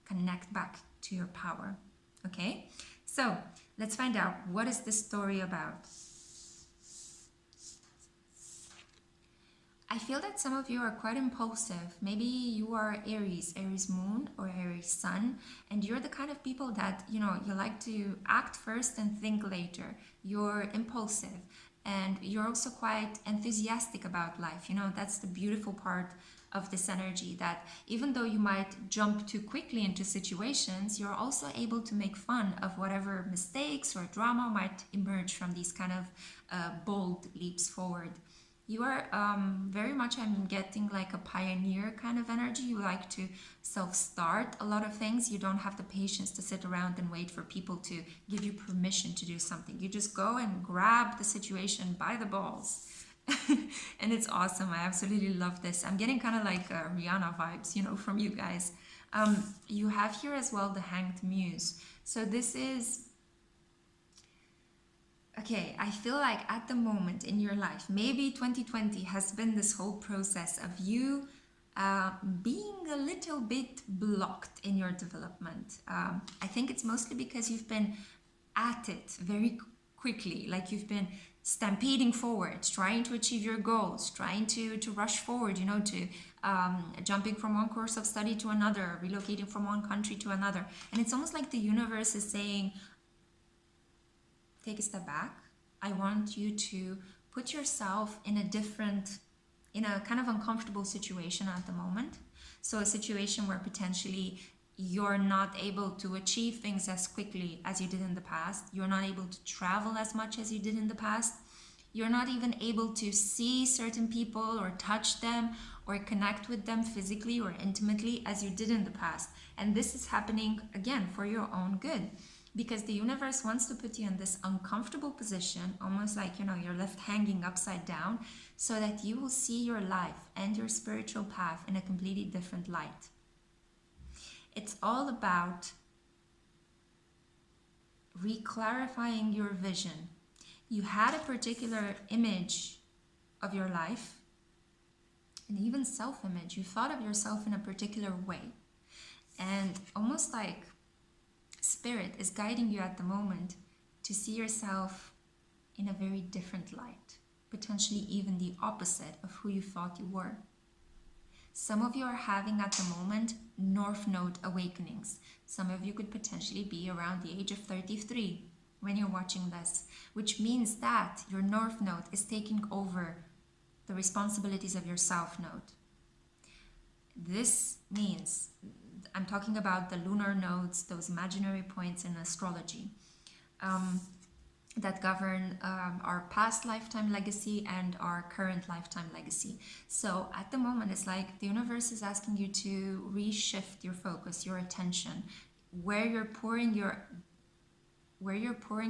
connect back to your power. Okay, so let's find out, what is this story about? I feel that some of you are quite impulsive. Maybe you are Aries moon or Aries sun, and you're the kind of people that, you like to act first and think later. You're impulsive. And you're also quite enthusiastic about life. You know, that's the beautiful part of this energy, that even though you might jump too quickly into situations, you're also able to make fun of whatever mistakes or drama might emerge from these kind of bold leaps forward. You are very much, I'm getting like a pioneer kind of energy. You like to self-start a lot of things. You don't have the patience to sit around and wait for people to give you permission to do something. You just go and grab the situation by the balls. And it's awesome. I absolutely love this. I'm getting kind of like Rihanna vibes, you know, from you guys. You have here as well the Hanged Muse. So this is, okay, I feel like at the moment in your life, maybe 2020 has been this whole process of you being a little bit blocked in your development. I think it's mostly because you've been at it very quickly, like you've been stampeding forward, trying to achieve your goals, trying to rush forward, you know, to jumping from one course of study to another, relocating from one country to another. And it's almost like the universe is saying, take a step back. I want you to put yourself in a kind of uncomfortable situation at the moment. So a situation where potentially you're not able to achieve things as quickly as you did in the past. You're not able to travel as much as you did in the past. You're not even able to see certain people or touch them or connect with them physically or intimately as you did in the past. And this is happening again for your own good, because the universe wants to put you in this uncomfortable position, almost like, you know, you're left hanging upside down, so that you will see your life and your spiritual path in a completely different light. It's all about reclarifying your vision. You had a particular image of your life, and even self-image. You thought of yourself in a particular way, and almost like Spirit is guiding you at the moment to see yourself in a very different light, potentially even the opposite of who you thought you were. Some of you are having at the moment North Node awakenings. Some of you could potentially be around the age of 33 when you're watching this, which means that your North Node is taking over the responsibilities of your South Node. This means, I'm talking about the lunar nodes, those imaginary points in astrology, that govern our past lifetime legacy and our current lifetime legacy. So at the moment, it's like the universe is asking you to reshift your focus, your attention, where you're pouring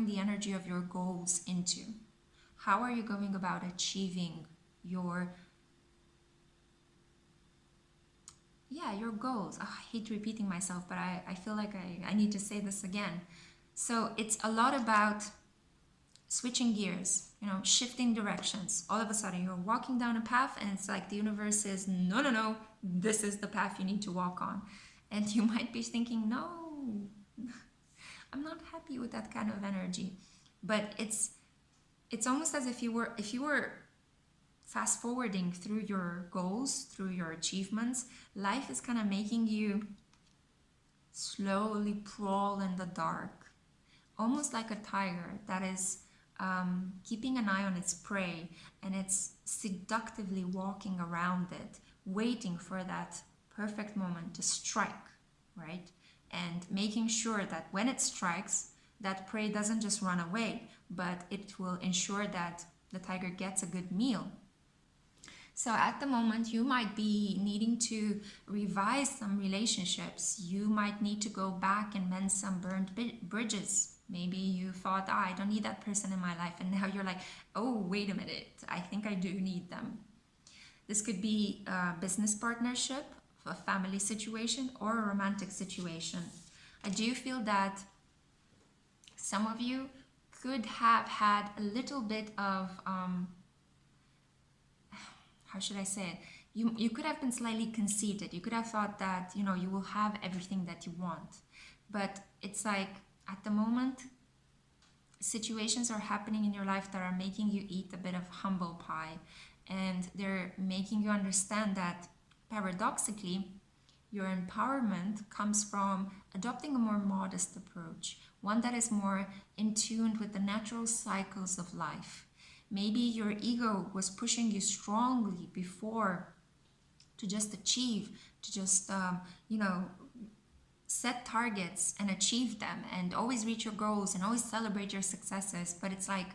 the energy of your goals into. How are you going about achieving your goals? Oh, I hate repeating myself, but I feel like I need to say this again. So it's a lot about switching gears, you know, shifting directions. All of a sudden you're walking down a path and it's like the universe says, no, this is the path you need to walk on. And you might be thinking, no, I'm not happy with that kind of energy. But it's almost as if you were fast forwarding through your goals, through your achievements. Life is kind of making you slowly crawl in the dark, almost like a tiger that is keeping an eye on its prey, and it's seductively walking around it, waiting for that perfect moment to strike, right? And making sure that when it strikes, that prey doesn't just run away, but it will ensure that the tiger gets a good meal. So at the moment, you might be needing to revise some relationships. You might need to go back and mend some burned bridges. Maybe you thought, I don't need that person in my life. And now you're like, oh, wait a minute. I think I do need them. This could be a business partnership, a family situation, or a romantic situation. I do feel that some of you could have had a little bit of, how should I say it? You could have been slightly conceited. You could have thought that, you know, you will have everything that you want. But it's like, at the moment, situations are happening in your life that are making you eat a bit of humble pie. And they're making you understand that, paradoxically, your empowerment comes from adopting a more modest approach, one that is more in tune with the natural cycles of life. Maybe your ego was pushing you strongly before to just achieve, to just, set targets and achieve them and always reach your goals and always celebrate your successes. But it's like,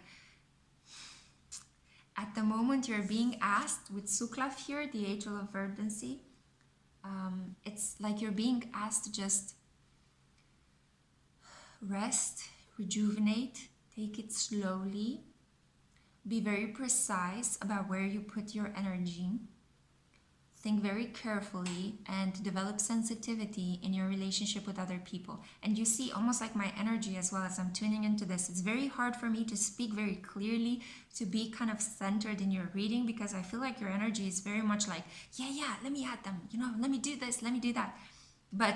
at the moment you're being asked with Suklaf here, the angel of verdancy, it's like you're being asked to just rest, rejuvenate, take it slowly, be very precise about where you put your energy, think very carefully, and develop sensitivity in your relationship with other people. And you see, almost like my energy as well as I'm tuning into this, it's very hard for me to speak very clearly, to be kind of centered in your reading, because I feel like your energy is very much like, yeah, let me add them, let me do this, let me do that. But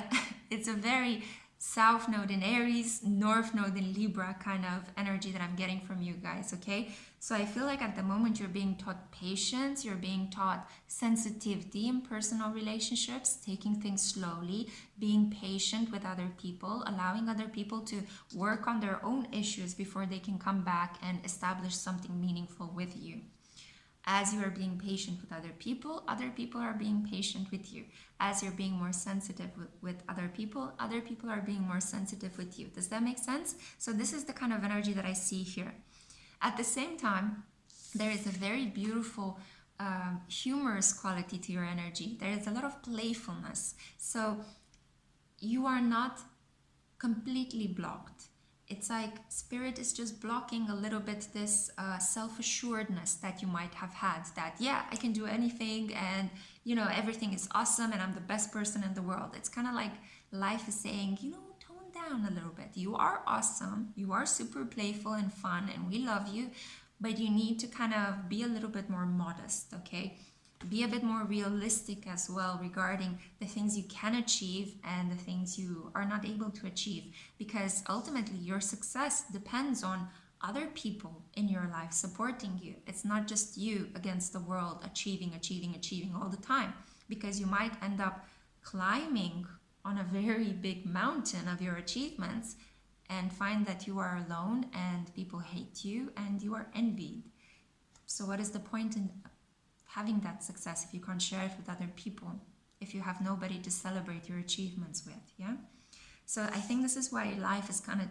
it's a very South Node in Aries, North Node in Libra kind of energy that I'm getting from you guys, okay? So I feel like at the moment you're being taught patience, you're being taught sensitivity in personal relationships, taking things slowly, being patient with other people, allowing other people to work on their own issues before they can come back and establish something meaningful with you. As you are being patient with other people are being patient with you. As you're being more sensitive with other people are being more sensitive with you. Does that make sense? So this is the kind of energy that I see here. At the same time, there is a very beautiful humorous quality to your energy. There is a lot of playfulness. So you are not completely blocked. It's like Spirit is just blocking a little bit this self-assuredness that you might have had, that, yeah, I can do anything and, everything is awesome and I'm the best person in the world. It's kind of like life is saying, tone down a little bit. You are awesome. You are super playful and fun and we love you, but you need to kind of be a little bit more modest, okay? Be a bit more realistic as well regarding the things you can achieve and the things you are not able to achieve, because ultimately your success depends on other people in your life supporting you. It's not just you against the world achieving all the time, because you might end up climbing on a very big mountain of your achievements and find that you are alone and people hate you and you are envied. So what is the point in having that success if you can't share it with other people, if you have nobody to celebrate your achievements with? Yeah. So I think this is why life is kind of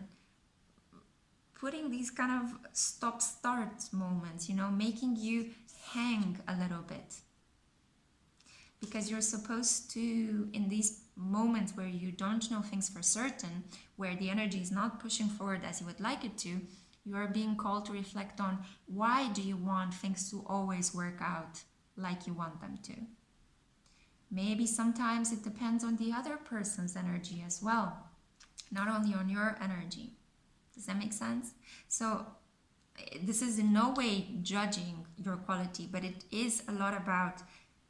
putting these kind of stop-start moments, making you hang a little bit, because you're supposed to, in these moments where you don't know things for certain, where the energy is not pushing forward as you would like it to, you are being called to reflect on, why do you want things to always work out like you want them to? Maybe sometimes it depends on the other person's energy as well, not only on your energy. Does that make sense? So this is in no way judging your quality, but it is a lot about,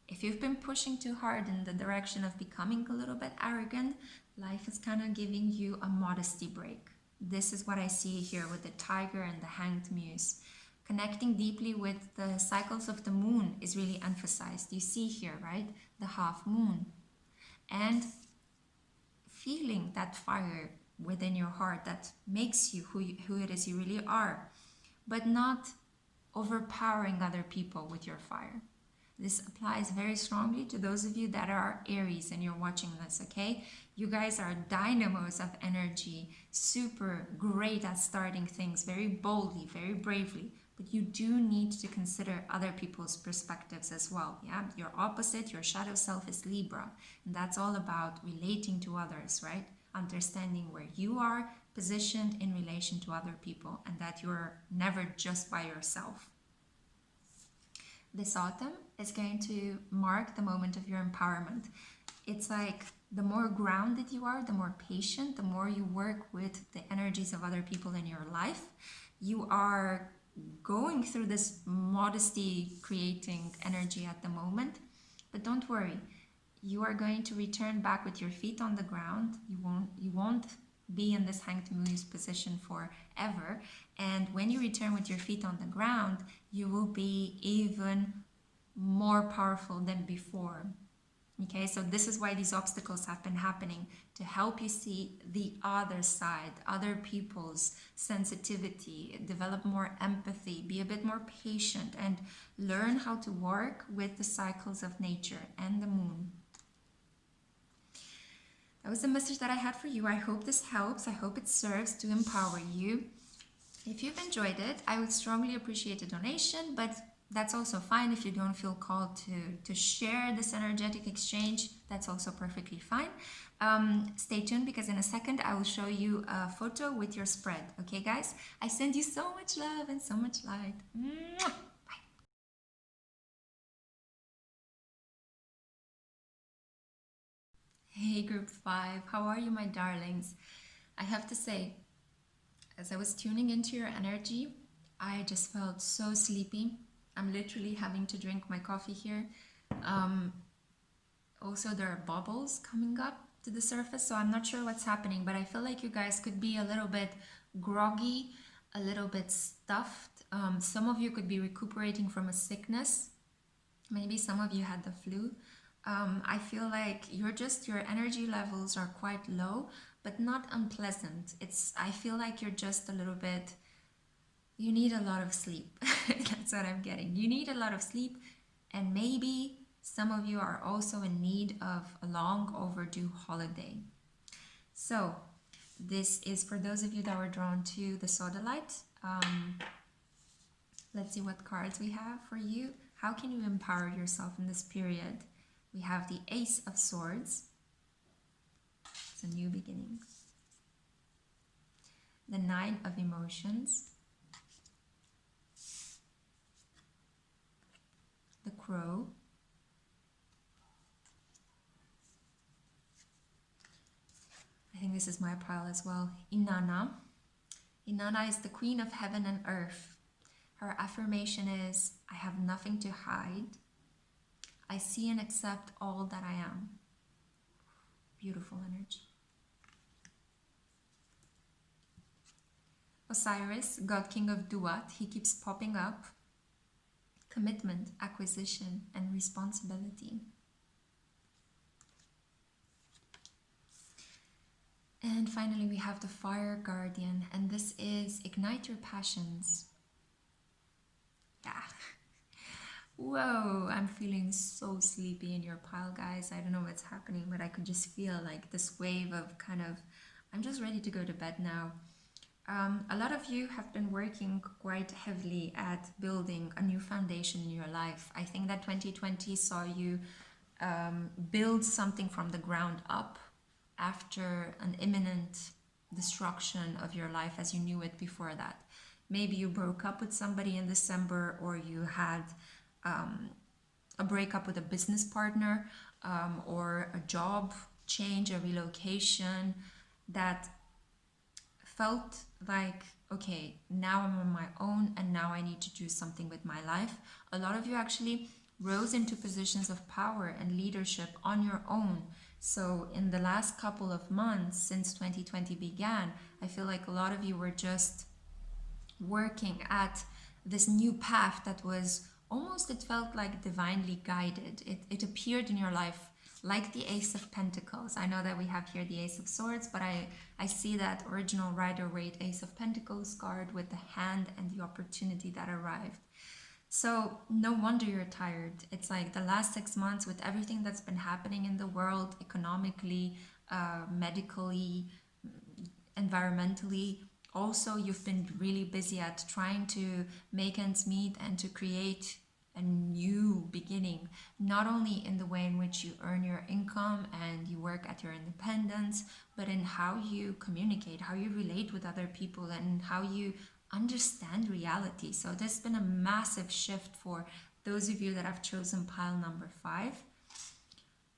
if you've been pushing too hard in the direction of becoming a little bit arrogant, life is kind of giving you a modesty break. This is what I see here with the tiger and the hanged muse. Connecting deeply with the cycles of the moon is really emphasized. You see here, right? The half moon. And feeling that fire within your heart that makes you who it is you really are, but not overpowering other people with your fire. This applies very strongly to those of you that are Aries and you're watching this, okay? You guys are dynamos of energy, super great at starting things very boldly, very bravely, but you do need to consider other people's perspectives as well, yeah? Your opposite, your shadow self is Libra, and that's all about relating to others, right? Understanding where you are positioned in relation to other people, and that you're never just by yourself. This autumn is going to mark the moment of your empowerment. It's like the more grounded you are, the more patient, the more you work with the energies of other people in your life, you are going through this modesty creating energy at the moment. But don't worry, you are going to return back with your feet on the ground. You won't be in this hanged muse position forever. And when you return with your feet on the ground, you will be even more powerful than before. Okay, so this is why these obstacles have been happening, to help you see the other side, other people's sensitivity, develop more empathy, be a bit more patient, and learn how to work with the cycles of nature and the moon. That was the message that I had for you. I hope this helps. I hope it serves to empower you. If you've enjoyed it, I would strongly appreciate a donation, but that's also fine if you don't feel called to share this energetic exchange. That's also perfectly fine. Stay tuned, because in a second I will show you a photo with your spread. Okay, guys? I send you so much love and so much light. Mwah! Hey, group 5, how are you, my darlings? I have to say, as I was tuning into your energy, I just felt so sleepy. I'm literally having to drink my coffee here. Um, Also, there are bubbles coming up to the surface, so I'm not sure what's happening, but I feel like you guys could be a little bit groggy, a little bit stuffed. Some of you could be recuperating from a sickness. Maybe some of you had the flu. I feel like your energy levels are quite low, but not unpleasant. I feel like you're just a little bit, you need a lot of sleep. That's what I'm getting. You need a lot of sleep, and maybe some of you are also in need of a long overdue holiday. So, this is for those of you that were drawn to the Sodalite. Let's see what cards we have for you. How can you empower yourself in this period? We have the Ace of Swords. It's a new beginning. The Nine of Emotions. The Crow. I think this is my pile as well. Inanna. Inanna is the queen of heaven and earth. Her affirmation is, I have nothing to hide. I see and accept all that I am. Beautiful energy. Osiris, god king of Duat, he keeps popping up. Commitment, acquisition, and responsibility. And finally, we have the Fire Guardian, and this is ignite your passions. Yeah. Whoa, I'm feeling so sleepy in your pile, guys. I don't know what's happening, but I could just feel like this wave of kind of, I'm just ready to go to bed now. A lot of you have been working quite heavily at building a new foundation in your life. I think that 2020 saw you build something from the ground up after an imminent destruction of your life as you knew it before that. Maybe you broke up with somebody in December, or you had a breakup with a business partner, or a job change, a relocation that felt like, okay, now I'm on my own and now I need to do something with my life. A lot of you actually rose into positions of power and leadership on your own. So in the last couple of months since 2020 began, I feel like a lot of you were just working at this new path that was almost, it felt like divinely guided. It appeared in your life like the Ace of Pentacles. I know that we have here the Ace of Swords, but I see that original Rider-Waite Ace of Pentacles card with the hand and the opportunity that arrived. So no wonder you're tired. It's like the last 6 months, with everything that's been happening in the world, economically, medically, environmentally. Also, you've been really busy at trying to make ends meet and to create a new beginning, not only in the way in which you earn your income and you work at your independence, but in how you communicate, how you relate with other people, and how you understand reality. So there's been a massive shift for those of you that have chosen pile number 5.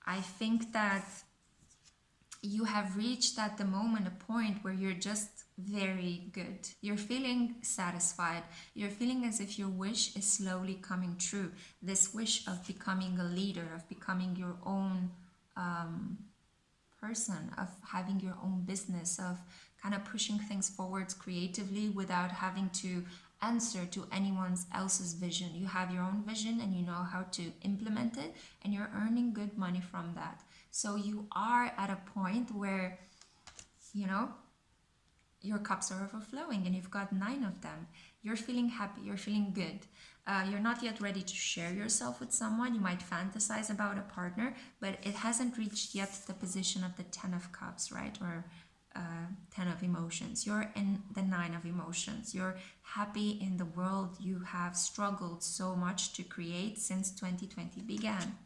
I think that you have reached at the moment a point where you're just very good. You're feeling satisfied. You're feeling as if your wish is slowly coming true. This wish of becoming a leader, of becoming your own person, of having your own business, of kind of pushing things forwards creatively without having to answer to anyone else's vision. You have your own vision and you know how to implement it, and you're earning good money from that. So you are at a point where, you know, your cups are overflowing and you've got 9 of them. You're feeling happy, you're feeling good. You're not yet ready to share yourself with someone. You might fantasize about a partner, but it hasn't reached yet the position of the 10 of cups, right? Or 10 of emotions. You're in the 9 of emotions. You're happy in the world you have struggled so much to create since 2020 began.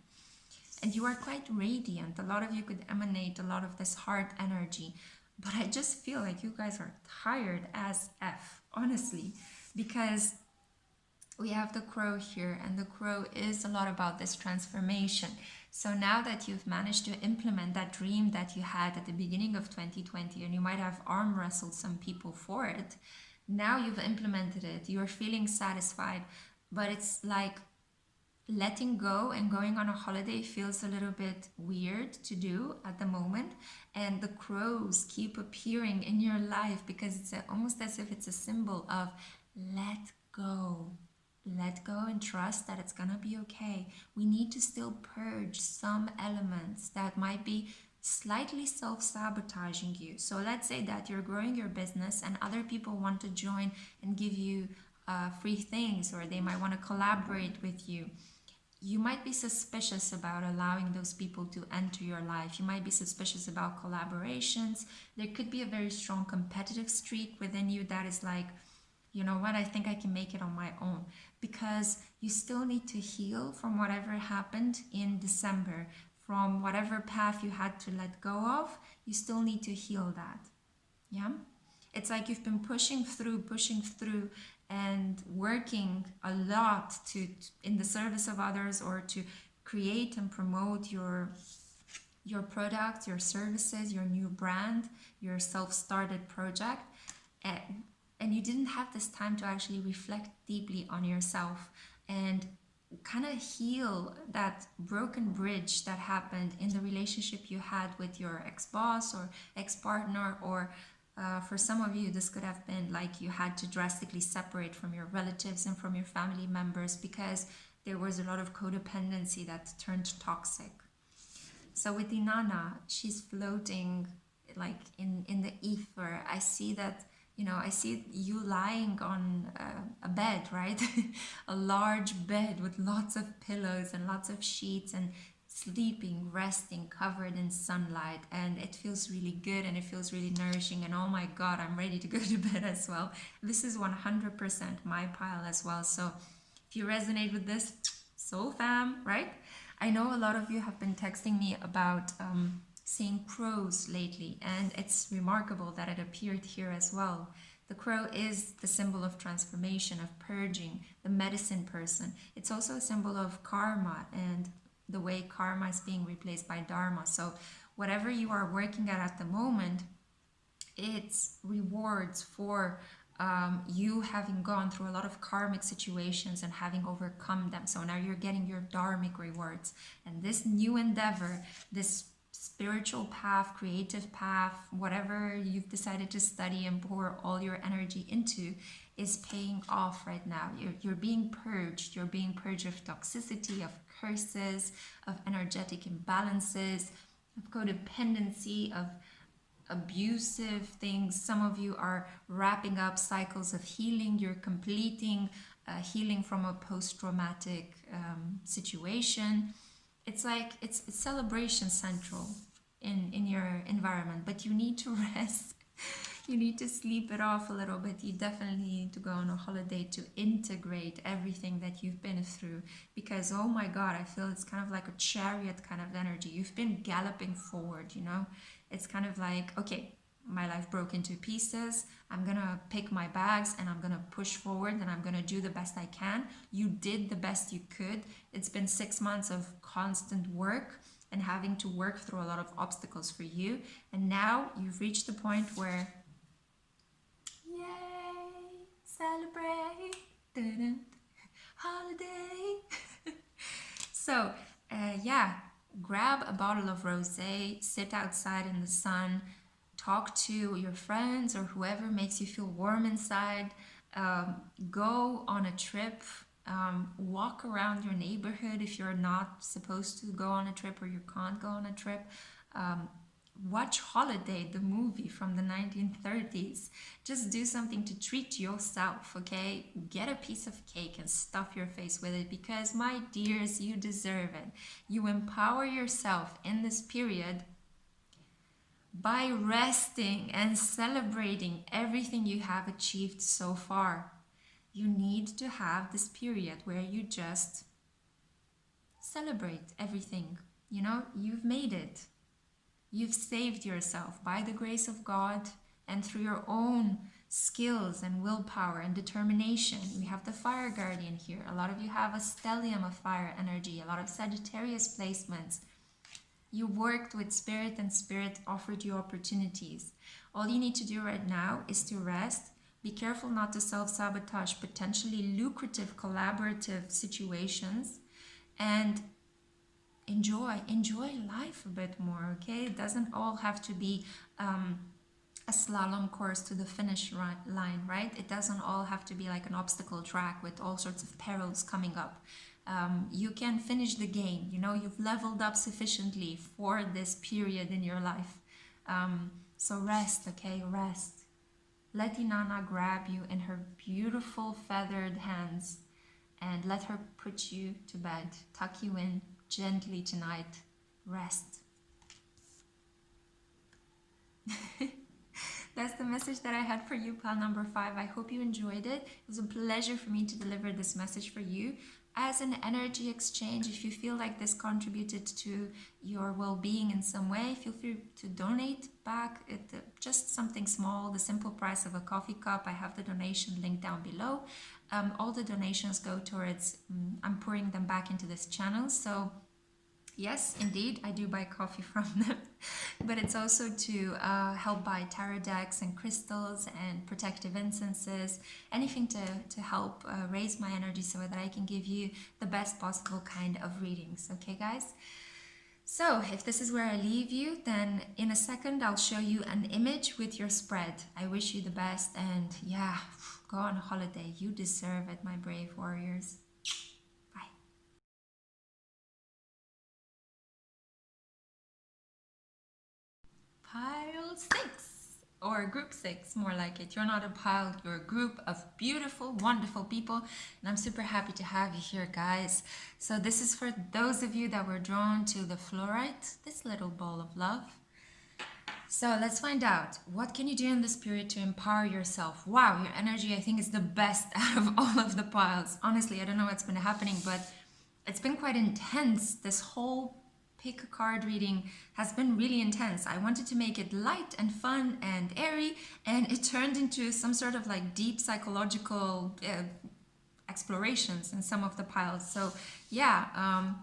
And you are quite radiant. A lot of you could emanate a lot of this heart energy. But I just feel like you guys are tired as F, honestly, because we have the crow here, and the crow is a lot about this transformation. So now that you've managed to implement that dream that you had at the beginning of 2020, and you might have arm wrestled some people for it, now you've implemented it, you're feeling satisfied, but it's like letting go and going on a holiday feels a little bit weird to do at the moment, and the crows keep appearing in your life because it's almost as if it's a symbol of let go. Let go and trust that it's gonna be okay. We need to still purge some elements that might be slightly self-sabotaging you. So let's say that you're growing your business and other people want to join and give you free things, or they might want to collaborate with you. You might be suspicious about allowing those people to enter your life. You might be suspicious about collaborations. There could be a very strong competitive streak within you that is like, you know what, I think I can make it on my own, because you still need to heal from whatever happened in December, from whatever path you had to let go of. You still need to heal that. Yeah, it's like you've been pushing through and working a lot to in the service of others, or to create and promote your product, your services, your new brand, your self-started project, and you didn't have this time to actually reflect deeply on yourself and kind of heal that broken bridge that happened in the relationship you had with your ex-boss or ex-partner, or for some of you, this could have been like you had to drastically separate from your relatives and from your family members because there was a lot of codependency that turned toxic. So with Inanna, she's floating like in the ether. I see that, you know, I see you lying on a bed, right? A large bed with lots of pillows and lots of sheets, and sleeping, resting, covered in sunlight, and it feels really good and it feels really nourishing, and oh my god, I'm ready to go to bed as well. This is 100% my pile as well. So if you resonate with this, soul fam, right? I know a lot of you have been texting me about seeing crows lately, and it's remarkable that it appeared here as well. The crow is the symbol of transformation, of purging, the medicine person. It's also a symbol of karma and the way karma is being replaced by dharma. So whatever you are working at the moment, it's rewards for you having gone through a lot of karmic situations and having overcome them. So now you're getting your dharmic rewards. And this new endeavor, this spiritual path, creative path, whatever you've decided to study and pour all your energy into, is paying off right now. You're being purged. You're being purged of toxicity, of curses, of energetic imbalances, of codependency, of abusive things. Some of you are wrapping up cycles of healing. You're completing healing from a post-traumatic situation. It's like it's celebration central in your environment, but you need to rest. You need to sleep it off a little bit. You definitely need to go on a holiday to integrate everything that you've been through, because oh my god, I feel it's kind of like a chariot kind of energy. You've been galloping forward, you know. It's kind of like, okay, my life broke into pieces. I'm gonna pick my bags and I'm gonna push forward and I'm gonna do the best I can. You did the best you could. It's been 6 months of constant work and having to work through a lot of obstacles for you. And now you've reached the point where, yay, celebrate, dun-dun, holiday. So, yeah, grab a bottle of rosé, sit outside in the sun, talk to your friends or whoever makes you feel warm inside. go on a trip, walk around your neighborhood if you're not supposed to go on a trip or you can't go on a trip. Watch Holiday, the movie from the 1930s. Just do something to treat yourself, okay? Get a piece of cake and stuff your face with it because, my dears, you deserve it. You empower yourself in this period by resting and celebrating everything you have achieved so far. You need to have this period where you just celebrate everything. You know, you've made it. You've saved yourself by the grace of God and through your own skills and willpower and determination. We have the Fire Guardian here. A lot of you have a stellium of fire energy, a lot of Sagittarius placements. You worked with Spirit and Spirit offered you opportunities. All you need to do right now is to rest. Be careful not to self-sabotage potentially lucrative collaborative situations and enjoy life a bit more, okay? It doesn't all have to be a slalom course to the finish line, right? It doesn't all have to be like an obstacle track with all sorts of perils coming up. You can finish the game, you know, you've leveled up sufficiently for this period in your life. So rest, okay? Rest. Let Inanna grab you in her beautiful feathered hands and let her put you to bed, tuck you in gently tonight. Rest. That's the message that I had for you, pile number 5. I hope you enjoyed it. It was a pleasure for me to deliver this message for you. As an energy exchange, if you feel like this contributed to your well-being in some way, feel free to donate back. Just something small, the simple price of a coffee cup. I have the donation link down below. All the donations go towards, I'm pouring them back into this channel. So yes, indeed, I do buy coffee from them, but it's also to help buy tarot decks and crystals and protective incenses, anything to help raise my energy so that I can give you the best possible kind of readings. Okay, guys? So if this is where I leave you, then in a second I'll show you an image with your spread. I wish you the best, and yeah, go on holiday. You deserve it, my brave warriors. Bye. Pile 6, or group 6, more like it. You're not a pile, you're a group of beautiful, wonderful people, and I'm super happy to have you here, guys. So this is for those of you that were drawn to the fluorite, this little ball of love. So let's find out, what can you do in this period to empower yourself? Wow, your energy, I think, is the best out of all of the piles. Honestly, I don't know what's been happening, but it's been quite intense. This whole pick a card reading has been really intense. I wanted to make it light and fun and airy, and it turned into some sort of like deep psychological explorations in some of the piles. So yeah,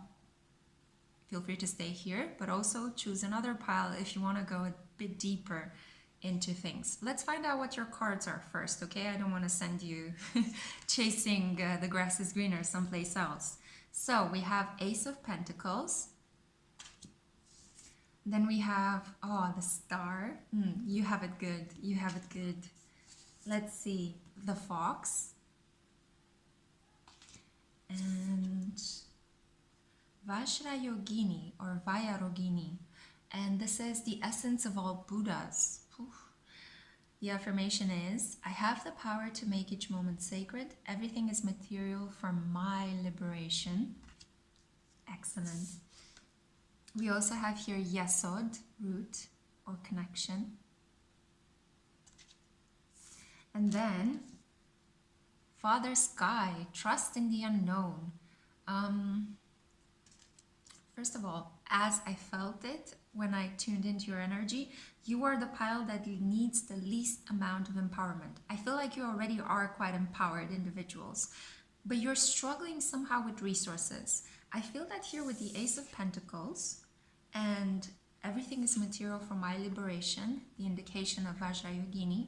feel free to stay here, but also choose another pile if you want to go a bit deeper into things. Let's find out what your cards are first, okay? I don't want to send you chasing the grass is greener someplace else. So we have Ace of Pentacles. Then we have, oh, the Star. You have it good. You have it good. Let's see. The Fox. And Vajrayogini or Vajrayogini. And this is the essence of all Buddhas. The affirmation is, I have the power to make each moment sacred. Everything is material for my liberation. Excellent. We also have here Yesod, root or connection. And then Father Sky, trust in the unknown. First of all, as I felt it when I tuned into your energy, you are the pile that needs the least amount of empowerment. I feel like you already are quite empowered individuals, but you're struggling somehow with resources. I feel that here with the Ace of Pentacles, and everything is material for my liberation, the indication of Vajrayogini.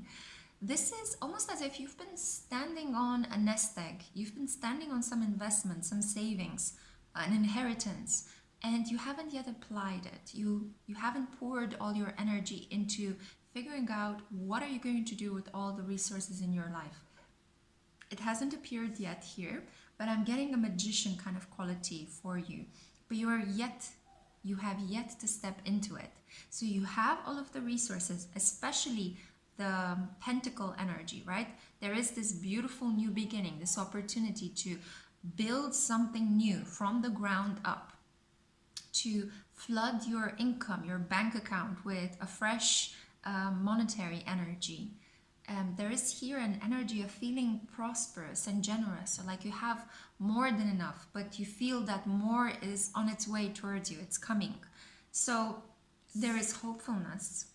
This is almost as if you've been standing on a nest egg. You've been standing on some investment, some savings, an inheritance, and you haven't yet applied it. You haven't poured all your energy into figuring out what are you going to do with all the resources in your life. It hasn't appeared yet here, but I'm getting a magician kind of quality for you. But you have yet to step into it. So you have all of the resources, especially the pentacle energy, right? There is this beautiful new beginning, this opportunity to build something new from the ground up, to flood your income, your bank account with a fresh monetary energy. There is here an energy of feeling prosperous and generous. So, like you have more than enough, but you feel that more is on its way towards you, it's coming. So, there is hopefulness.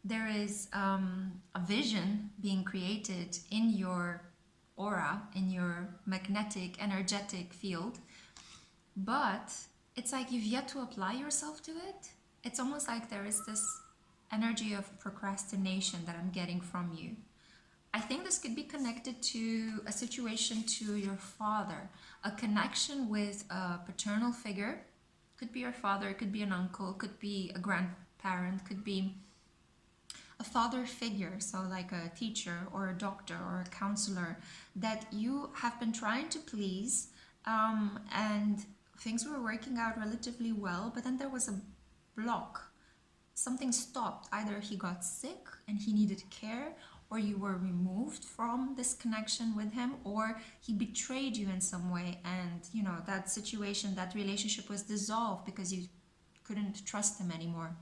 There is a vision being created in your aura, in your magnetic, energetic field, but it's like you've yet to apply yourself to it. It's almost like there is this energy of procrastination that I'm getting from you. I think this could be connected to a situation to your father, a connection with a paternal figure. Could be your father, could be an uncle, could be a grandparent, could be a father figure, so like a teacher or a doctor or a counselor that you have been trying to please, and things were working out relatively well, but then there was a block. Something stopped. Either he got sick and he needed care, or you were removed from this connection with him, or he betrayed you in some way, and that situation, that relationship was dissolved because you couldn't trust him anymore,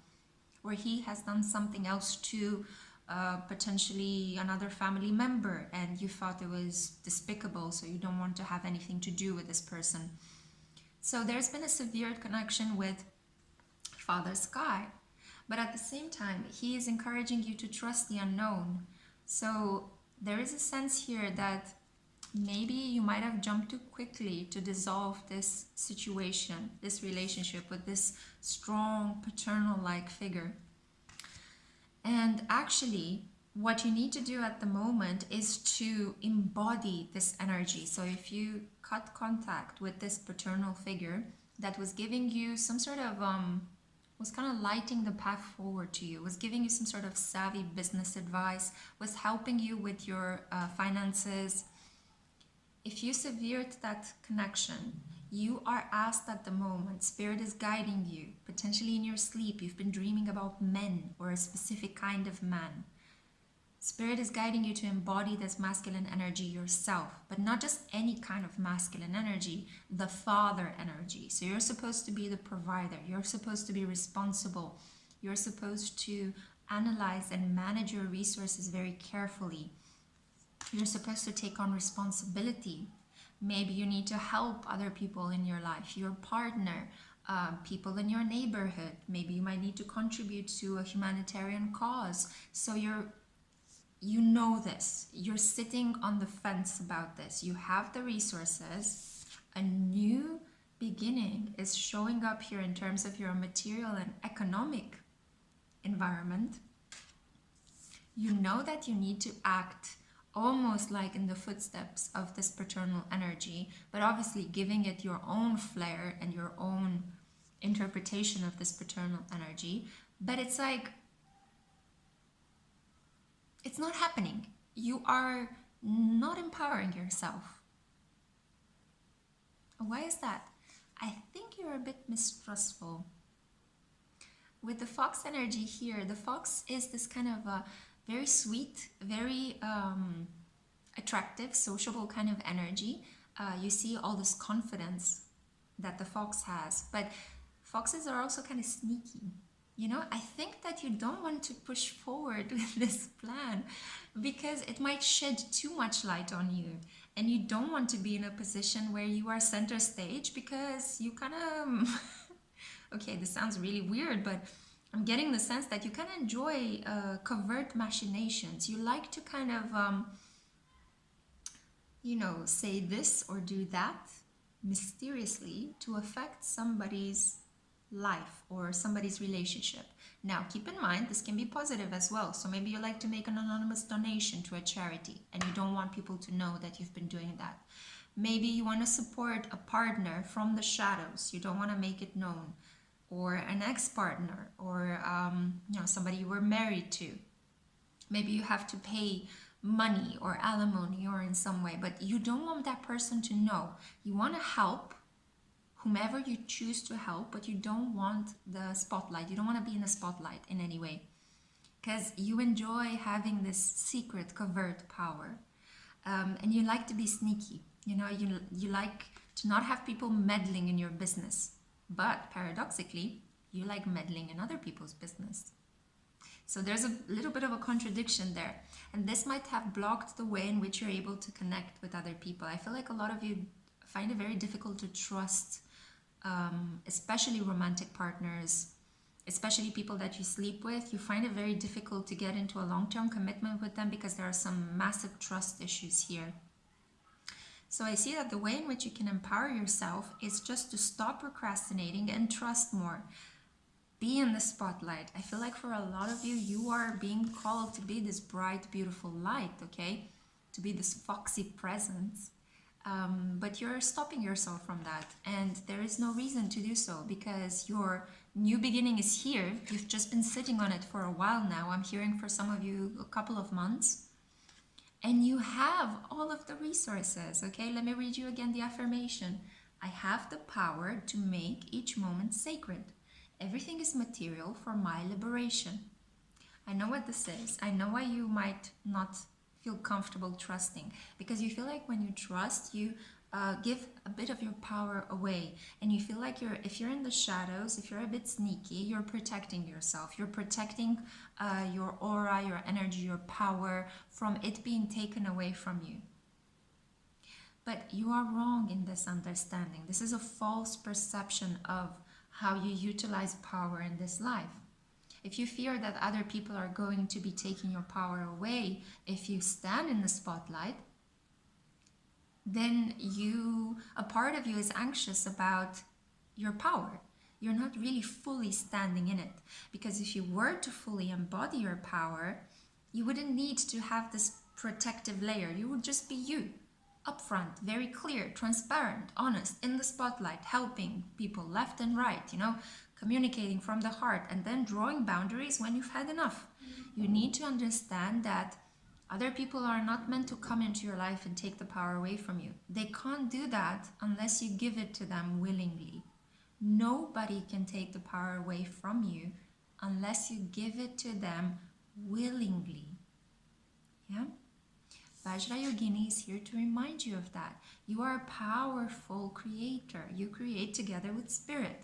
or he has done something else to potentially another family member and you thought it was despicable, so you don't want to have anything to do with this person. So there's been a severe connection with Father Sky, but at the same time he is encouraging you to trust the unknown. So there is a sense here that maybe you might have jumped too quickly to dissolve this situation, this relationship with this strong paternal-like figure. And actually, what you need to do at the moment is to embody this energy. So if you cut contact with this paternal figure that was giving you some sort of was kind of lighting the path forward to you, was giving you some sort of savvy business advice, was helping you with your finances. If you severed that connection, you are asked at the moment, Spirit is guiding you, potentially in your sleep, you've been dreaming about men or a specific kind of man. Spirit is guiding you to embody this masculine energy yourself, but not just any kind of masculine energy, the father energy. So you're supposed to be the provider, you're supposed to be responsible, you're supposed to analyze and manage your resources very carefully. You're supposed to take on responsibility. Maybe you need to help other people in your life, your partner, people in your neighborhood. Maybe you might need to contribute to a humanitarian cause. So you know this. You're sitting on the fence about this. You have the resources. A new beginning is showing up here in terms of your material and economic environment. You know that you need to act almost like in the footsteps of this paternal energy, but obviously giving it your own flair and your own interpretation of this paternal energy. But it's like, it's not happening. You are not empowering yourself. Why is that? I think you're a bit mistrustful. With the fox energy here, the fox is this kind of a very sweet, very attractive, sociable kind of energy. You see all this confidence that the fox has, but foxes are also kind of sneaky. I think that you don't want to push forward with this plan because it might shed too much light on you, and you don't want to be in a position where you are center stage because you kind of okay, this sounds really weird, but I'm getting the sense that you kind of enjoy covert machinations. You like to kind of say this or do that mysteriously to affect somebody's life or somebody's relationship. Now, keep in mind, this can be positive as well. So maybe you like to make an anonymous donation to a charity and you don't want people to know that you've been doing that. Maybe you want to support a partner from the shadows. You don't want to make it known. Or an ex-partner, or somebody you were married to. Maybe you have to pay money or alimony or in some way, but you don't want that person to know. You want to help whomever you choose to help, but you don't want the spotlight. You don't want to be in the spotlight in any way, because you enjoy having this secret, covert power. And you like to be sneaky. You know, you like to not have people meddling in your business. But paradoxically, you like meddling in other people's business. So there's a little bit of a contradiction there. And this might have blocked the way in which you're able to connect with other people. I feel like a lot of you find it very difficult to trust, especially romantic partners, especially people that you sleep with. You find it very difficult to get into a long-term commitment with them because there are some massive trust issues here. So I see that the way in which you can empower yourself is just to stop procrastinating and trust more. Be in the spotlight. I feel like for a lot of you, you are being called to be this bright, beautiful light, okay? To be this foxy presence. But you're stopping yourself from that. And there is no reason to do so, because your new beginning is here. You've just been sitting on it for a while now. I'm hearing for some of you a couple of months. And you have all of the resources, okay? Let me read you again the affirmation. I have the power to make each moment sacred. Everything is material for my liberation. I know what this is. I know why you might not feel comfortable trusting, because you feel like when you trust, you give a bit of your power away, and you feel like if you're in the shadows, if you're a bit sneaky, you're protecting yourself. You're protecting your aura, your energy, your power from it being taken away from you. But you are wrong in this understanding. This is a false perception of how you utilize power in this life. If you fear that other people are going to be taking your power away if you stand in the spotlight, then a part of you is anxious about your power. You're not really fully standing in it. Because if you were to fully embody your power, you wouldn't need to have this protective layer. You would just be you, upfront, very clear, transparent, honest, in the spotlight, helping people left and right, communicating from the heart, and then drawing boundaries when you've had enough. You need to understand that other people are not meant to come into your life and take the power away from you. They can't do that unless you give it to them willingly. Nobody can take the power away from you unless you give it to them willingly. Yeah? Vajrayogini is here to remind you of that. You are a powerful creator. You create together with spirit.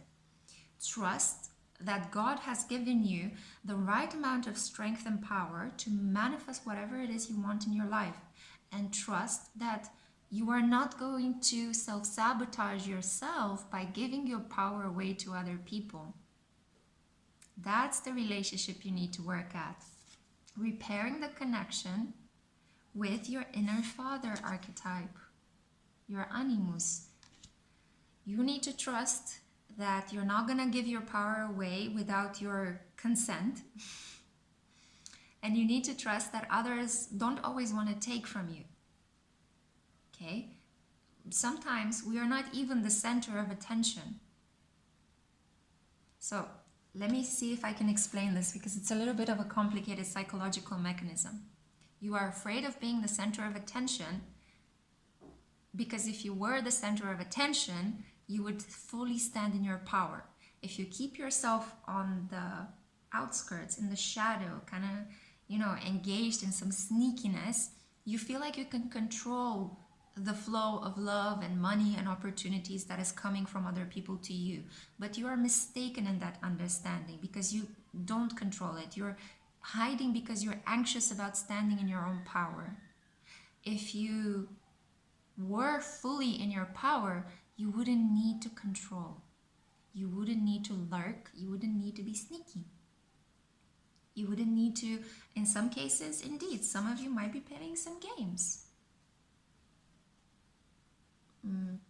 Trust that God has given you the right amount of strength and power to manifest whatever it is you want in your life. And trust that you are not going to self-sabotage yourself by giving your power away to other people. That's the relationship you need to work at. Repairing the connection with your inner father archetype, your animus. You need to trust that you're not going to give your power away without your consent. And you need to trust that others don't always want to take from you. Okay? Sometimes we are not even the center of attention. So let me see if I can explain this, because it's a little bit of a complicated psychological mechanism. You are afraid of being the center of attention because if you were the center of attention, you would fully stand in your power. If you keep yourself on the outskirts, in the shadow, kind of, engaged in some sneakiness, you feel like you can control the flow of love and money and opportunities that is coming from other people to you. But you are mistaken in that understanding because you don't control it. You're hiding because you're anxious about standing in your own power. If you were fully in your power, you wouldn't need to control. You wouldn't need to lurk. You wouldn't need to be sneaky. You wouldn't need to, in some cases, indeed, some of you might be playing some games.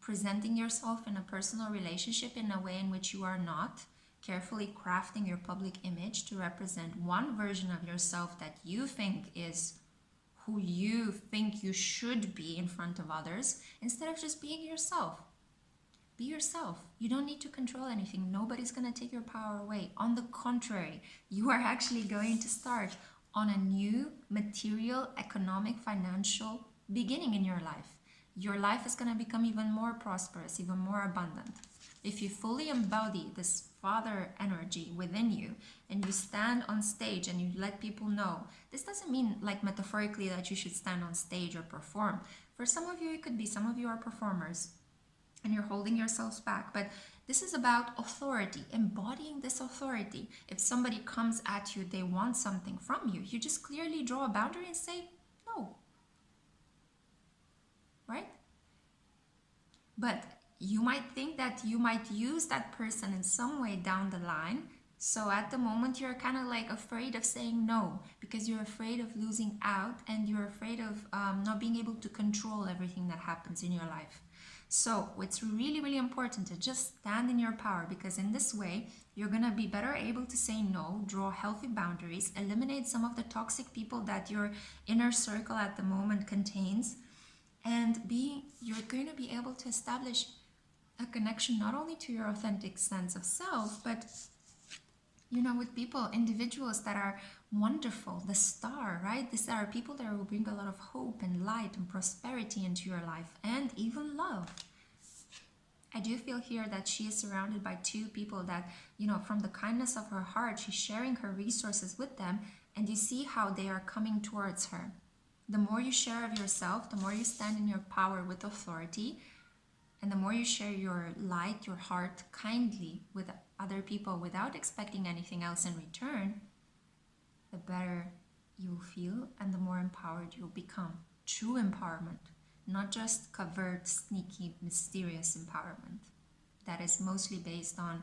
Presenting yourself in a personal relationship in a way in which you are not, carefully crafting your public image to represent one version of yourself that you think is who you think you should be in front of others, instead of just being yourself. Be yourself. You don't need to control anything. Nobody's going to take your power away. On the contrary, you are actually going to start on a new material, economic, financial beginning in your life. Your life is going to become even more prosperous, even more abundant. If you fully embody this father energy within you and you stand on stage and you let people know, this doesn't mean like metaphorically that you should stand on stage or perform. For some of you, it could be, some of you are performers and you're holding yourselves back. But this is about authority, embodying this authority. If somebody comes at you, they want something from you, you just clearly draw a boundary and say no, right? But you might think that you might use that person in some way down the line. So at the moment, you're kind of like afraid of saying no because you're afraid of losing out and you're afraid of not being able to control everything that happens in your life. So it's really, really important to just stand in your power, because in this way, you're going to be better able to say no, draw healthy boundaries, eliminate some of the toxic people that your inner circle at the moment contains, and you're going to be able to establish a connection not only to your authentic sense of self, but with people, individuals that are wonderful, the star, right? These are people that will bring a lot of hope and light and prosperity into your life, and even love. I do feel here that she is surrounded by two people that, from the kindness of her heart, she's sharing her resources with them, and you see how they are coming towards her. The more you share of yourself, the more you stand in your power with authority, and the more you share your light, your heart kindly with other people without expecting anything else in return, the better you'll feel and the more empowered you'll become. True empowerment, not just covert, sneaky, mysterious empowerment that is mostly based on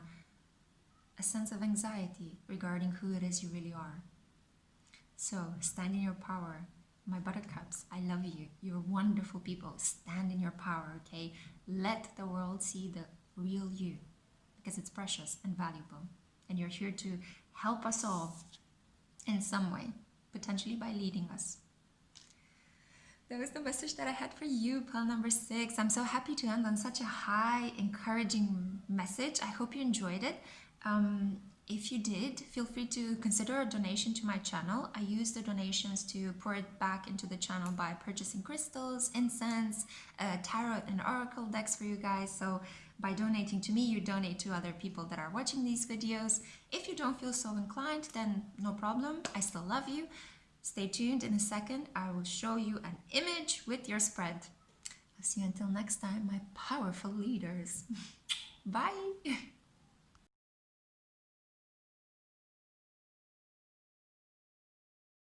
a sense of anxiety regarding who it is you really are. So stand in your power. My buttercups, I love you. You're wonderful people. Stand in your power, okay? Let the world see the real you, because it's precious and valuable. And you're here to help us all in some way, potentially by leading us. That was the message that I had for you, pearl number 6. I'm so happy to end on such a high, encouraging message. I hope you enjoyed it. If you did, feel free to consider a donation to my channel. I use the donations to pour it back into the channel by purchasing crystals, incense, tarot and oracle decks for you guys. So by donating to me, you donate to other people that are watching these videos. If you don't feel so inclined, then no problem. I still love you. Stay tuned. In a second, I will show you an image with your spread. I'll see you until next time, my powerful leaders. Bye.